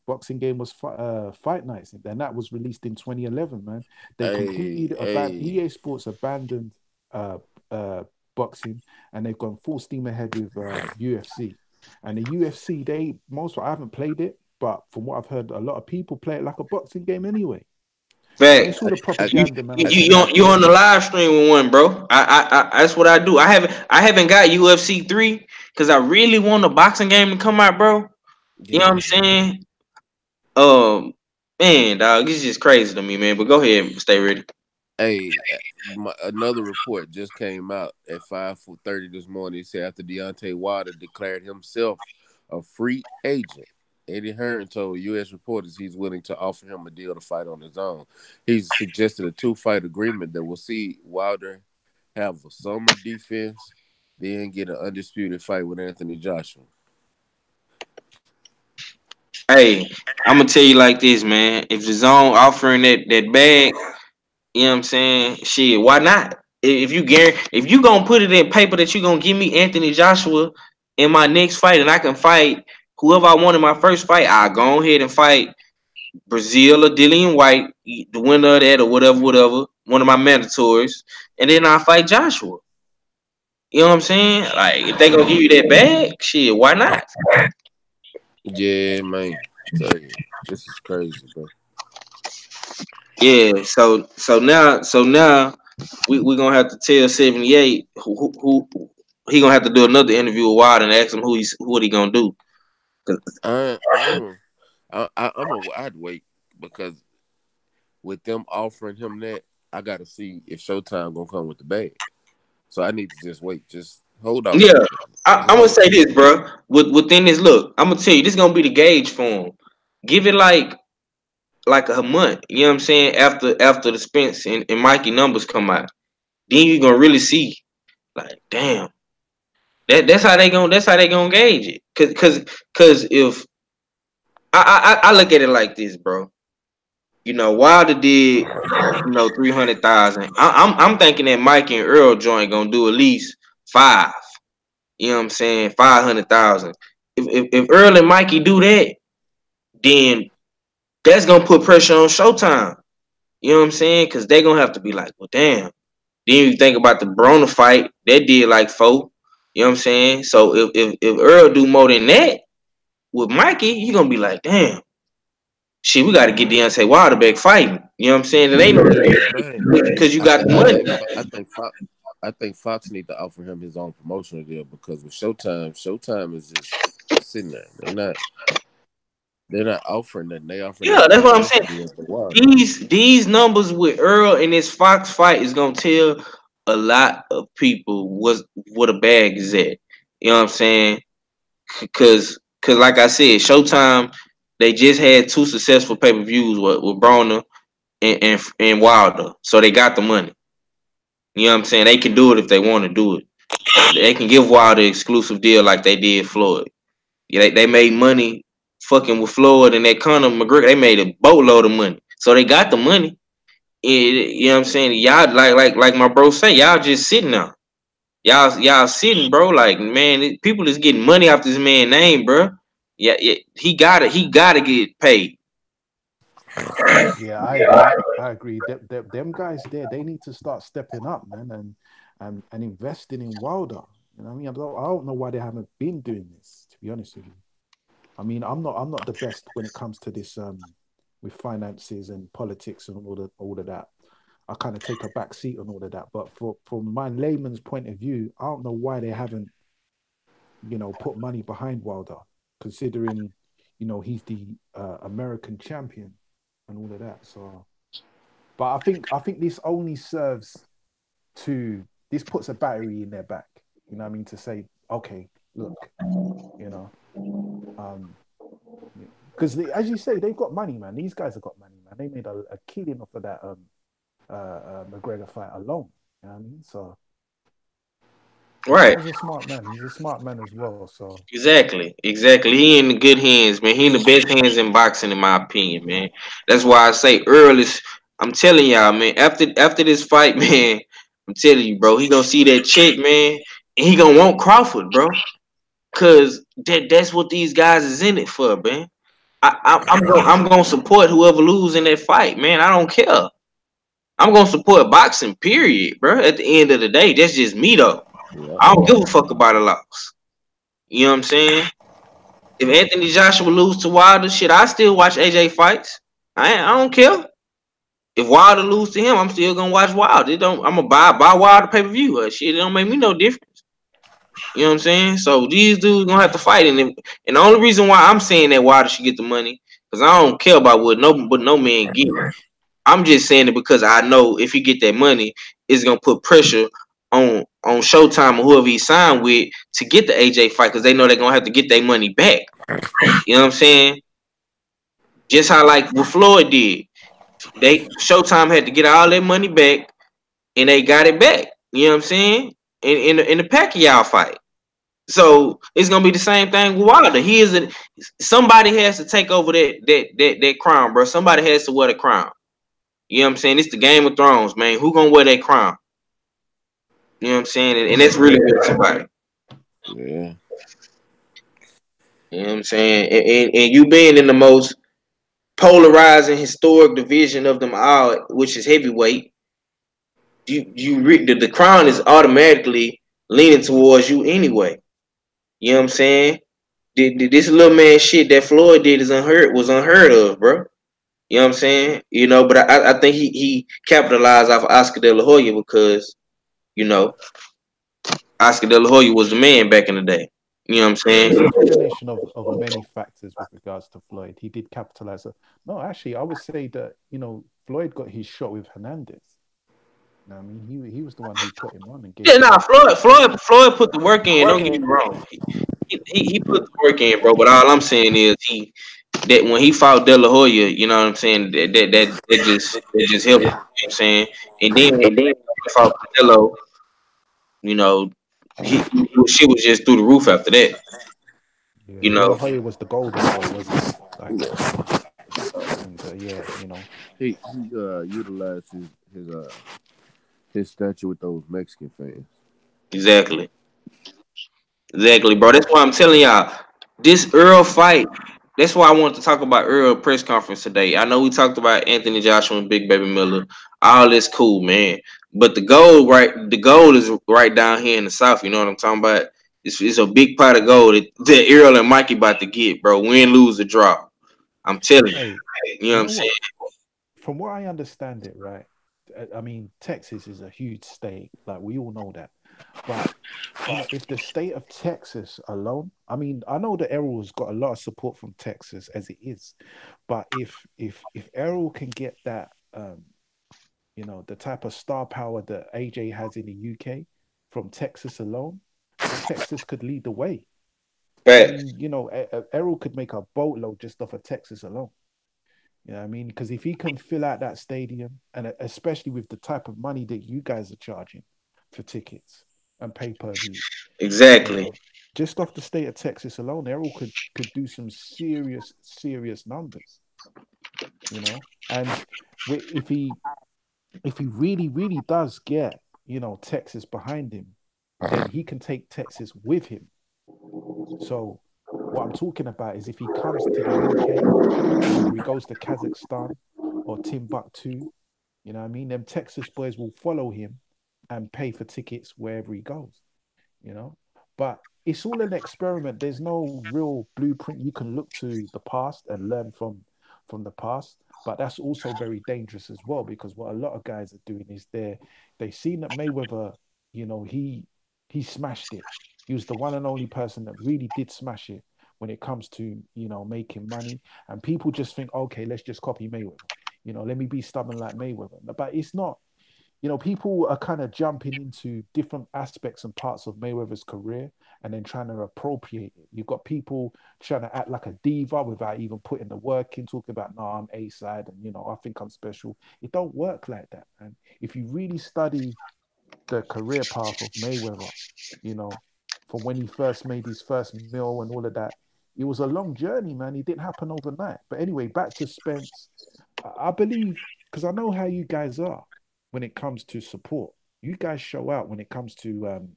boxing game was Fight Nights, and then that was released in 2011. Man, they completely abandoned.
Hey.
EA Sports abandoned uh boxing, and they've gone full steam ahead with UFC. And the UFC, I haven't played it, but from what I've heard, a lot of people play it like a boxing game anyway. So when
Fact.
it's all the
I,
propaganda, man,
You
I'm
I,
you
telling
I,
you,
on, you on the live stream with one, bro. I that's what I do. I haven't got UFC 3 because I really want a boxing game to come out, bro. You know what
yeah.
I'm saying? Um, man, dog, it's just crazy to me, man. But go ahead, stay ready.
Hey, another report just came out at 5:30 this morning. It said after Deontay Wilder declared himself a free agent, Eddie Hearn told U.S. reporters he's willing to offer him a deal to fight on his own. He's suggested a two-fight agreement that will see Wilder have a summer defense, then get an undisputed fight with Anthony Joshua.
Hey, I'm gonna tell you like this, man. If the zone offering that bag, you know what I'm saying? Shit, why not? If you gonna put it in paper that you gonna give me Anthony Joshua in my next fight, and I can fight whoever I want in my first fight, I'll go ahead and fight Brazil or Dillian White, the winner of that or whatever, one of my mandatories, and then I'll fight Joshua. You know what I'm saying? Like if they gonna give you that bag, shit, why not?
Yeah, man. Tell you, this is crazy, bro.
Yeah. So now we gonna have to tell 78 who he gonna have to do another interview with Wild and ask him what he gonna do. 'Cause
I'd wait because with them offering him that, I got to see if Showtime gonna come with the bag. So I need to just wait. Just hold off a
Yeah,
little bit. Just
I'm gonna
hold
say
off.
this, bro. Within this look, I'm gonna tell you this gonna be the gauge for him. Give it like a month. You know what I'm saying? After the Spence and Mikey numbers come out, then you gonna really see. Like, damn, that's how they gonna gauge it. Cause if I look at it like this, bro. Wilder did 300,000. I'm thinking that Mike and Earl joint gonna do at least five. You know what I'm saying? 500,000. If Earl and Mikey do that, then that's gonna put pressure on Showtime. You know what I'm saying? Because they're gonna have to be like, well, damn. Then you think about the Brona fight, that did like four. You know what I'm saying? So if Earl do more than that with Mikey, you're gonna be like, damn, shit, we gotta get Deontay Wilder back fighting. You know what I'm saying? It ain't no
Man,
because you
I,
got
th-
the
I
money.
think I think Fox need to offer him his own promotional deal because with Showtime is just sitting there. They're not. They're not offering that. They offering
Yeah,
that
that's what I'm saying.
publicity of the water.
These numbers with Earl and this Fox fight is gonna tell a lot of people what a bag is at. You know what I'm saying? Cause like I said, Showtime they just had two successful pay per views with Broner and Wilder, so they got the money. You know what I'm saying? They can do it if they want to do it. They can give Wilder an exclusive deal like they did Floyd. Yeah, they made money fucking with Floyd and that Conor McGregor. They made a boatload of money, so they got the money. You know what I'm saying? Y'all like my bro say, y'all just sitting there. Y'all sitting, bro. Like man, people is getting money off this man's name, bro. Yeah, he gotta get paid.
Yeah, I agree. I agree. Them guys there, they need to start stepping up, man, and investing in Wilder. You know what I mean? I don't know why they haven't been doing this, to be honest with you. I mean, I'm not the best when it comes to this with finances and politics and all of that. I kind of take a back seat on all of that. But from my layman's point of view, I don't know why they haven't, put money behind Wilder, considering, he's the American champion and all of that. So, but I think this only serves to this puts a battery in their back. You know what I mean? To say, okay, look, you know, um, because as you say, they've got money, man. These guys have got money, man. They made a killing off of that McGregor fight alone. You know what I mean? So this
Right.
guy's a smart man. He's a smart man as well. So
Exactly. He in the good hands, man. He in the best hands in boxing, in my opinion, man. That's why I say Earl is. I'm telling y'all, man. After this fight, man, I'm telling you, bro. He gonna see that check, man, and he gonna want Crawford, bro. Cause that's what these guys is in it for, man. I'm gonna support whoever lose in that fight, man. I don't care. I'm gonna support boxing, period, bro. At the end of the day, that's just me though.
Yeah.
I don't give a fuck about a loss. You know what I'm saying? If Anthony Joshua lose to Wilder, shit, I still watch AJ fights. I don't care. If Wilder lose to him, I'm still gonna watch Wilder. It don't. I'm gonna buy Wilder pay per view. Shit, it don't make me no difference. You know what I'm saying? So these dudes gonna have to fight, and the only reason why I'm saying that Wilder should get the money because I don't care about what no man get. I'm just saying it because I know if he get that money, it's gonna put pressure on Showtime or whoever he signed with to get the AJ fight because they know they're gonna have to get their money back. You know what I'm saying? Just how like what Floyd did. They Showtime had to get all their money back and they got it back. You know what I'm saying? In the Pacquiao fight. So it's gonna be the same thing with Wilder. Somebody has to take over that crown, bro. Somebody has to wear the crown. You know what I'm saying? It's the Game of Thrones, man. Who gonna wear that crown? You know what I'm saying? And that's really good somebody.
Yeah.
You know what I'm saying? And you being in the most polarizing historic division of them all, which is heavyweight, the crown is automatically leaning towards you anyway. You know what I'm saying? This little man shit that Floyd did was unheard of, bro. You know what I'm saying? But I think he capitalized off of Oscar De La Hoya because you know Oscar De La Hoya was the man back in the day. You know what I'm
yeah,
saying?
it's a combination of many factors with regards to Floyd. He did capitalize. No, actually, I would say that Floyd got his shot with Hernandez. You know what I mean, he was the one who put him on and gave
Yeah,
him
nah,
that.
Floyd put the work in. Don't get me wrong. He put the work in, bro. But all I'm saying is that when he fought De La Hoya, you know what I'm saying, that just helped. You know what I'm saying, and then when he fought Canelo, you know, she was just through the roof after that.
Yeah,
You
De La
know,
Hoya was the golden boy, wasn't he? Like,
Yeah.
and yeah,
He utilized his stature with those Mexican fans.
exactly, exactly, bro. That's why I'm telling y'all this Earl fight. That's why I wanted to talk about Earl press conference today. I know we talked about Anthony Joshua and Big Baby Miller. All this cool, man. But the goal is right down here in the South. You know what I'm talking about? It's a big pot of gold that Earl and Mikey about to get, bro. Win, lose, or draw. I'm telling you.
hey,
You know what
you
I'm
know
saying?
what? From what I understand it, right? I mean, Texas is a huge state. Like we all know that. But if the state of Texas alone, I mean, I know that Errol's got a lot of support from Texas as it is, but if Errol can get that, the type of star power that AJ has in the UK from Texas alone, then Texas could lead the way. I
Facts.
mean, Errol could make a boatload just off of Texas alone. You know what I mean? Because if he can fill out that stadium, and especially with the type of money that you guys are charging for tickets and pay per view, you
Exactly.
know, just off the state of Texas alone, Errol could do some serious, serious numbers. And if he really, really does get Texas behind him, then he can take Texas with him. So what I'm talking about is if he comes to the UK, whether he goes to Kazakhstan or Timbuktu, you know what I mean? Them Texas boys will follow him and pay for tickets wherever he goes, you know? But it's all an experiment. There's no real blueprint. You can look to the past and learn from the past. But that's also very dangerous as well, because what a lot of guys are doing is they seen that Mayweather, he smashed it. He was the one and only person that really did smash it when it comes to making money. And people just think, okay, let's just copy Mayweather. Let me be stubborn like Mayweather. But it's not. People are kind of jumping into different aspects and parts of Mayweather's career and then trying to appropriate it. You've got people trying to act like a diva without even putting the work in, talking about, no, I'm A side and, I think I'm special. It don't work like that. And if you really study the career path of Mayweather, you know, from when he first made his first meal and all of that, it was a long journey, man. It didn't happen overnight. But anyway, back to Spence. I believe, because I know how you guys are when it comes to support. You guys show out when it comes to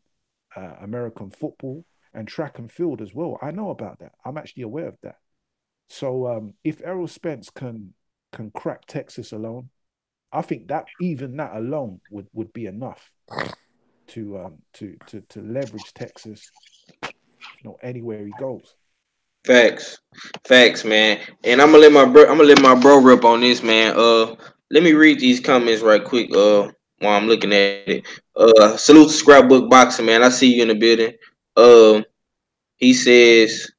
American football and track and field as well. I know about that. I'm actually aware of that. So if Errol Spence can crack Texas alone, I think that even that alone would be enough to leverage Texas, anywhere he goes.
Facts. Facts, man. And I'm gonna let my bro rip on this, man. Let me read these comments right quick. While I'm looking at it. Salute to Scrapbook Boxing, man. I see you in the building. Um, he says,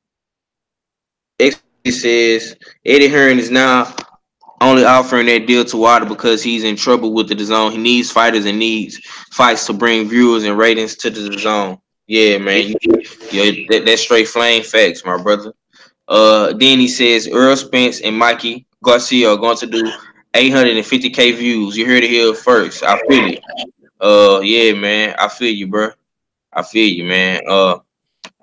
X says Eddie Hearn is now only offering that deal to Wilder because he's in trouble with the zone. He needs fighters and needs fights to bring viewers and ratings to the zone. Yeah, man. That's straight flame facts, my brother. Then he says Earl Spence and Mikey Garcia are going to do 850K views. You heard it here first. I feel it. Yeah, man. I feel you, bro. I feel you, man.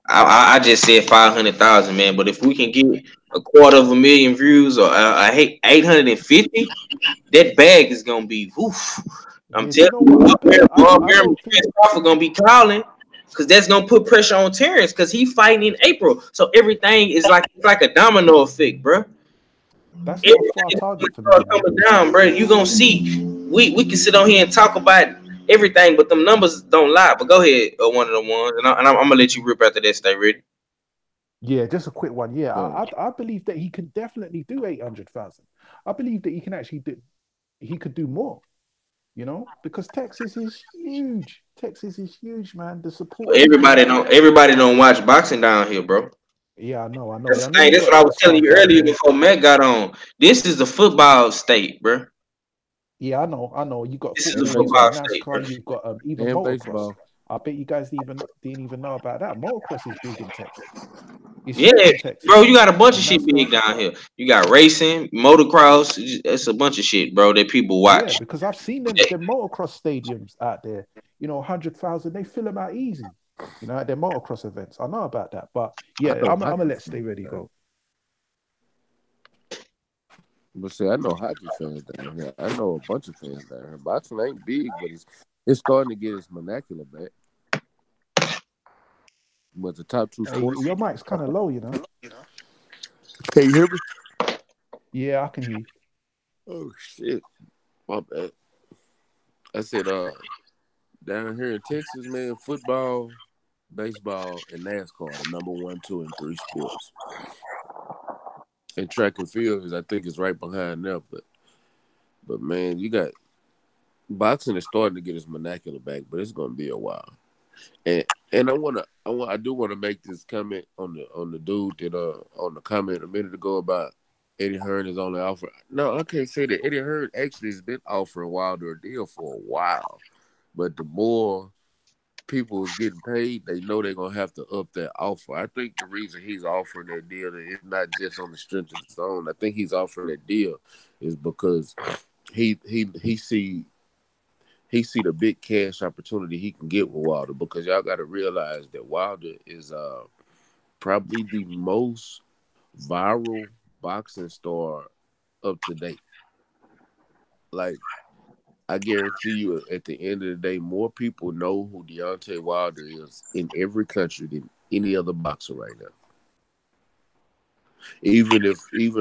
I just said 500,000, man. But if we can get a quarter of a million views or I hate 850, that bag is gonna be woof. I'm
Yeah, do you
telling
know
you,
what happened?
Bob
I
Burnham
don't
and
think
Crawford gonna be calling because that's gonna put pressure on Terrence because he fighting in April. So everything is like it's like a domino effect, bro.
that's not a far
Everything
target for me,
start
man.
coming down, bro. You gonna see. We can sit on here and talk about everything, but them numbers don't lie. But go ahead, one of the ones, and I'm gonna let you rip after that. Stay ready.
Yeah, just a quick one. Yeah,
Oh,
I believe that he can definitely do 800,000. I believe that he can actually do. He could do more. Because Texas is huge. Texas is huge, man. The support you get.
Everybody don't watch boxing down here, bro.
Yeah, I know, I know.
That's
I
the
know
thing.
you
That's
got
what I was telling
superstars
you
down
earlier
there.
before Matt got on. This is the football state, bro.
Yeah, I know, I know. You got
This is the
and
football, you got
football
baseball
state, bro.
NASCAR, you've got even
and
motocross.
baseball.
I bet you guys didn't even know about that. Motocross is big in Texas. It's
Yeah,
huge in
bro.
Texas.
You got a bunch of
And
shit
NASCAR.
big down here. You got racing, motocross. It's a bunch of shit, bro, that people
Yeah,
watch.
because I've seen them motocross stadiums out there. 100,000. They fill them out easy. At their motocross events. I know about that. But
I
yeah,
know
I'm gonna
hockey
let Stay
fans
Ready
down.
go.
But see, I know hockey fans down here. I know a bunch of fans down here. Boxing ain't big, but it's starting to get its vernacular back. But the top two
Hey,
sports.
your mic's kind of low.
Can you hear me?
Yeah, I can hear you.
Oh shit, my bad. I said, down here in Texas, man, football, baseball, and NASCAR are the number one, two, and three sports. And track and field is, I think, is right behind them. But man, you got boxing is starting to get its vernacular back, but it's gonna be a while. And I do want to make this comment on the dude that on the comment a minute ago about Eddie Hearn is only offering. No, I can't say that. Eddie Hearn actually has been offering Wilder a deal for a while, but the more people is getting paid, they know they're gonna have to up that offer. I think the reason he's offering that deal is not just on the strength of his own. I think he's offering that deal is because he see the big cash opportunity he can get with Wilder, because y'all got to realize that Wilder is probably the most viral boxing star up to date. Like, I guarantee you, at the end of the day, more people know who Deontay Wilder is in every country than any other boxer right now. Even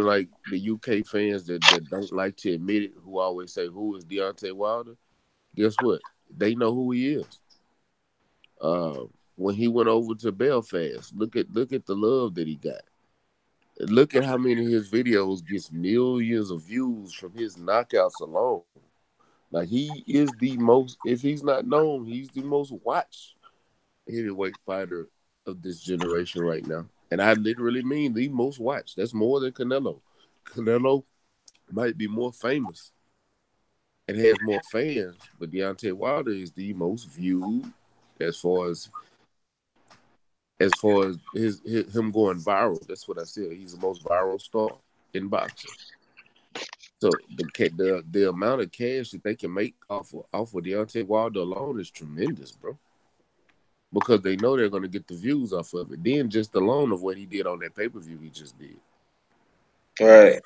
like the UK fans that don't like to admit it, who always say, "Who is Deontay Wilder?" Guess what? They know who he is. When he went over to Belfast, look at the love that he got. Look at how many of his videos gets millions of views from his knockouts alone. Like, he is the most, if he's not known, he's the most watched heavyweight fighter of this generation right now. And I literally mean the most watched. That's more than Canelo. Canelo might be more famous and has more fans, but Deontay Wilder is the most viewed as far as his him going viral. That's what I said. He's the most viral star in boxing. So the amount of cash that they can make off of Deontay Wilder alone is tremendous, bro. Because they know they're gonna get the views off of it. Then just alone of what he did on that pay-per-view he just did.
All right.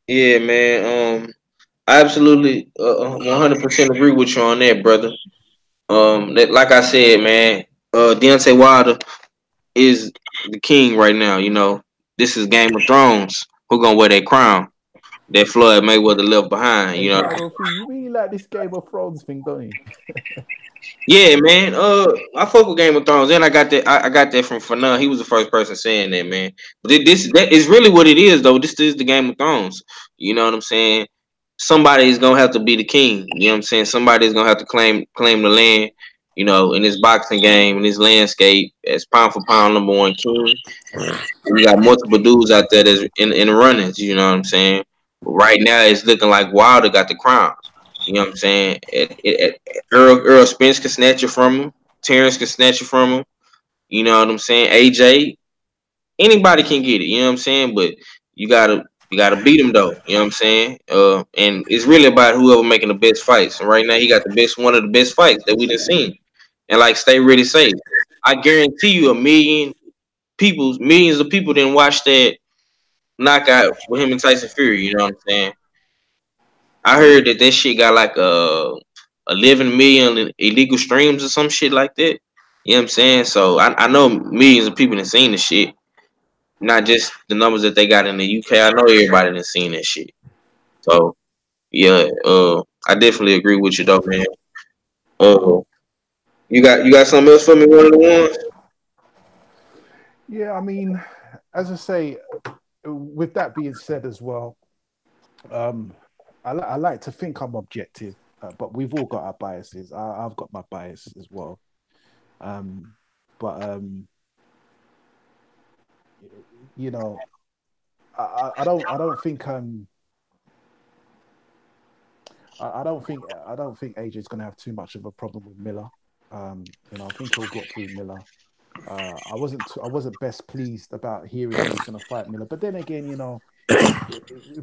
Yeah, man. I absolutely 100% agree with you on that, brother. That, like I said, man, Deontay Wilder is the king right now. You know, this is Game of Thrones. Who gonna wear that crown? That Floyd Mayweather left behind.
Hey,
You know.
Viral Fee, you really like this Game of Thrones thing, don't you?
Yeah, man. I fuck with Game of Thrones, and I got that. I got that from Fanon. He was the first person saying that, man. But that is really what it is, though. This is the Game of Thrones. You know what I'm saying? Somebody's gonna have to be the king. You know what I'm saying? Somebody's gonna have to claim the land. You know, in this boxing game, in this landscape, as pound for pound #1 king. We got multiple dudes out there that's in the runnings. You know what I'm saying? But right now, it's looking like Wilder got the crown. You know what I'm saying? Earl Spence can snatch it from him. Terrence can snatch it from him. You know what I'm saying? AJ, anybody can get it. You know what I'm saying? But you gotta beat him though. You know what I'm saying? And it's really about whoever making the best fights. And right now, he got the best one of the best fights that we done seen. And like Stay Ready say, I guarantee you, millions of people didn't watch that knockout with him and Tyson Fury. You know what I'm saying? I heard that shit got like 11 million illegal streams or some shit like that. You know what I'm saying? So I know millions of people have seen the shit, not just the numbers that they got in the UK. I know everybody done seen that shit. So yeah, I definitely agree with you though, man. Uh, you got something else for me? One of the ones.
Yeah, I mean, as I say, with that being said as well, um, I like to think I'm objective, but we've all got our biases. I've got my bias as well. Um, but you know, I don't think I don't think AJ is going to have too much of a problem with Miller. I think he'll get through Miller. I wasn't best pleased about hearing he was going to fight Miller, but then again,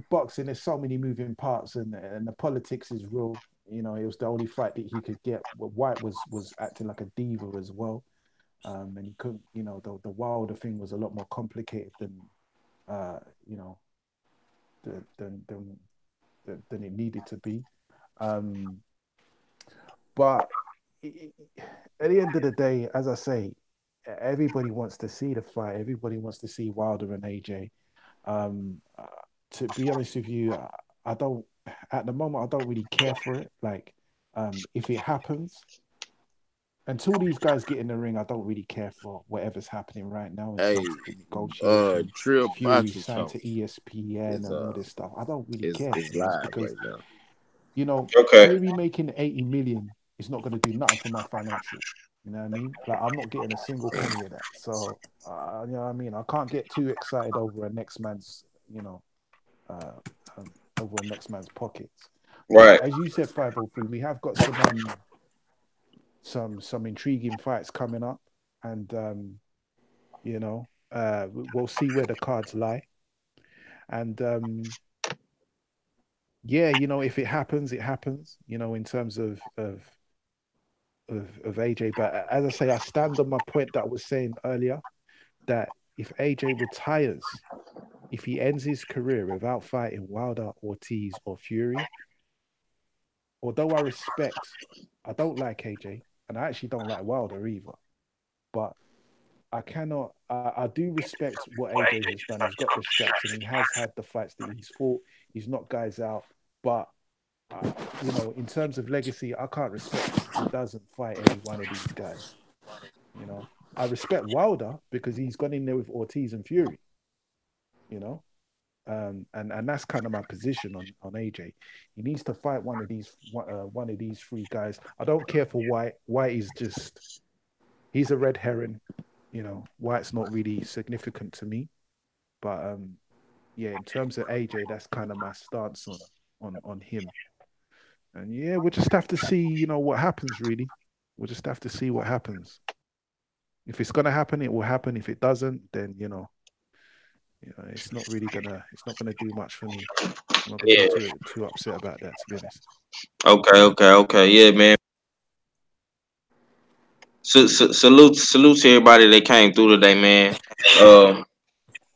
boxing, there's so many moving parts, and the politics is real. It was the only fight that he could get. White was acting like a diva as well, and he couldn't. The Wilder thing was a lot more complicated uh, you know, than than it needed to be. Um, but at the end of the day, as I say, everybody wants to see the fight. Everybody wants to see Wilder and AJ. Um, uh, to be honest with you, I don't. At the moment, I don't really care for it. Like, if it happens, until these guys get in the ring, I don't really care for whatever's happening right now in
Hey,
terms of the negotiation.
Trill
Fury
Boxing
signed
Talk
to ESPN
is
and all this stuff. I don't really
is
care, to
is
be honest,
live
because
right now.
Okay.
Fury making 80 million. it's not going to do nothing for my financial. You know what I mean? Like I'm not getting a single penny of that. So you know what I mean? I can't get too excited over a next man's, you know, uh, over a next man's pockets. But
Right.
as you said, 503, we have got some intriguing fights coming up, and you know, we'll see where the cards lie. And yeah, you know, if it happens, it happens. You know, in terms of AJ. But as I say, I stand on my point that I was saying earlier that if AJ retires, if he ends his career without fighting Wilder, Ortiz, or Fury, although I don't like AJ, and I actually don't like Wilder either. But I cannot. I do respect what AJ has done. He's got the straps, and he has had the fights that he's fought. He's knocked guys out, but you know, in terms of legacy, I can't respect it if he doesn't fight any one of these guys. You know, I respect Wilder because he's gone in there with Ortiz and Fury. You know, and that's kind of my position on AJ. He needs to fight one of these three guys. I don't care for White. White is just he's a red herring. You know, White's not really significant to me. But yeah, in terms of AJ, that's kind of my stance on him. And yeah, we'll just have to see, you know, what happens really. We'll just have to see what happens. If it's gonna happen, it will happen. If it doesn't, then it's not gonna do much for me. I'm not gonna be
Yeah.
too upset about that, to be honest.
Okay. Okay. Okay. Yeah, man. Salute to everybody that came through today, man.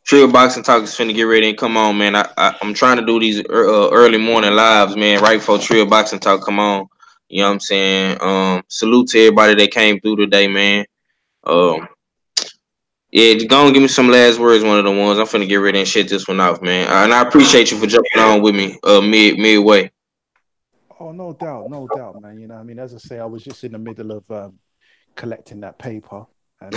Trill Boxing Talk is finna get ready and come on, man. I'm trying to do these early morning lives, man, right before Trill Boxing Talk come on. You know what I'm saying? Salute to everybody that came through today, man. Um, yeah, just go and give me some last words. One of the ones I'm finna get ready and shit this one off, man. And I appreciate you for jumping on with me, midway.
Oh, no doubt, no doubt, man. You know, I mean, as I say, I was just in the middle of collecting that paper, and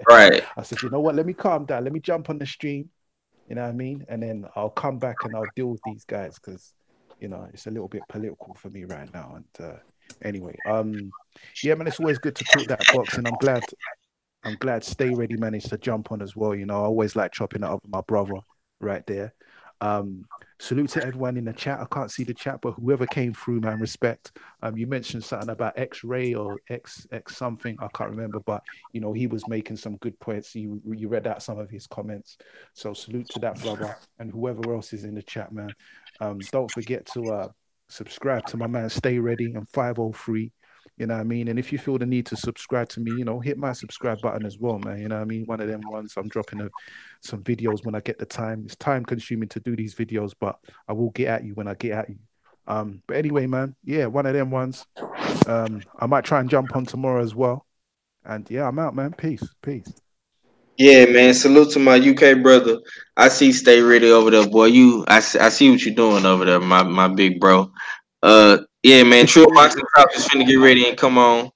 Right.
I said, you know what? Let me calm down. Let me jump on the stream. You know what I mean? And then I'll come back and I'll deal with these guys because you know it's a little bit political for me right now. And anyway, yeah, man, it's always good to talk that boxing. I'm glad Stay Ready managed to jump on as well. You know, I always like chopping it up with my brother right there. Um, Salute to everyone in the chat. I can't see the chat, but whoever came through, man, respect. You mentioned something about X-ray or X something. I can't remember, but you know, he was making some good points. You read out some of his comments. So salute to that brother and whoever else is in the chat, man. Don't forget to subscribe to my man Stay Ready and 503. You know what I mean? And if you feel the need to subscribe to me, you know, hit my subscribe button as well, man. You know what I mean? One of them ones I'm dropping some videos when I get the time. It's time consuming to do these videos, but I will get at you when I get at you. But anyway, man, yeah, one of them ones. I might try and jump on tomorrow as well. And yeah, I'm out, man. Peace. Peace.
Yeah, man. Salute to my UK brother. I see Stay Ready over there, boy. I see what you're doing over there, my big bro. Yeah, man. Trill Boxing Talk is finna get ready and come on.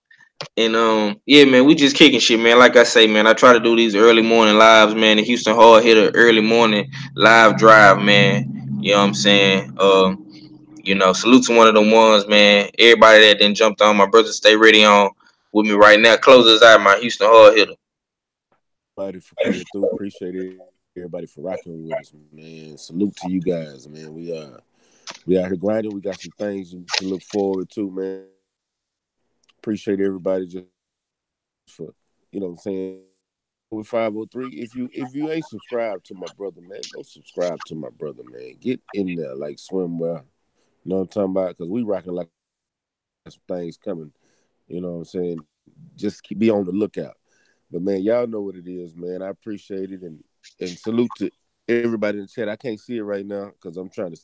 And yeah, man, we just kicking shit, man. Like I say, man, I try to do these early morning lives, man. The Houston Hard Hitter early morning live drive, man. You know what I'm saying? You know, salute to one of the ones, man. Everybody that then jumped on, my brother, Stay Ready on with me right now. Close us out, my Houston Hard Hitter.
Everybody for coming through. Appreciate everybody for rocking with us, man. Salute to you guys, man. We out here grinding. We got some things to look forward to, man. Appreciate everybody just for what I'm saying. With 503, if you ain't subscribed to my brother, man, go subscribe to my brother, man. Get in there like swimwear. You know what I'm talking about? Because we rocking like some things coming. You know what I'm saying? Just be on the lookout. But man, y'all know what it is, man. I appreciate it and salute to everybody in the chat. I can't see it right now because I'm trying to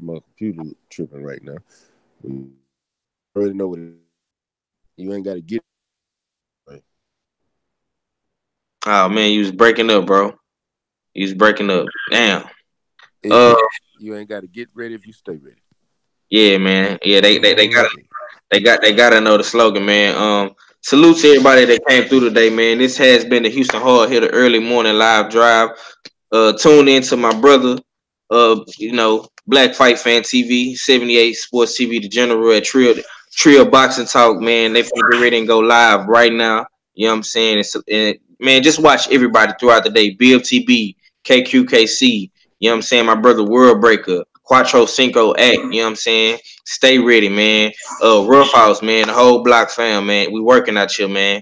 my computer tripping right now. You already know what it is. You ain't got to get it right.
Oh man, you was breaking up, bro. You was breaking up. Damn.
It
Uh,
said you ain't got to get ready if you stay ready.
yeah, man. Yeah, they got
Already.
they gotta know the slogan, man. Salute to everybody that came through today, man. This has been the Houston Hard Hitter early morning live drive. Tune in to my brother, Black Fight Fan TV, 78 Sports TV, the general at Trio Boxing Talk, man. They finna get ready and go live right now. You know what I'm saying? Man, just watch everybody throughout the day. BFTB, KQKC. You know what I'm saying? My brother World Breaker, Quattro Cinco Act. You know what I'm saying? Stay ready, man. Rough House, man. The whole block fam, man. We working out here, man.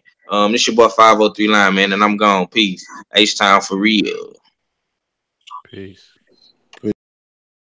This your boy 503 Line, man, and I'm gone. Peace. H time for real.
Peace.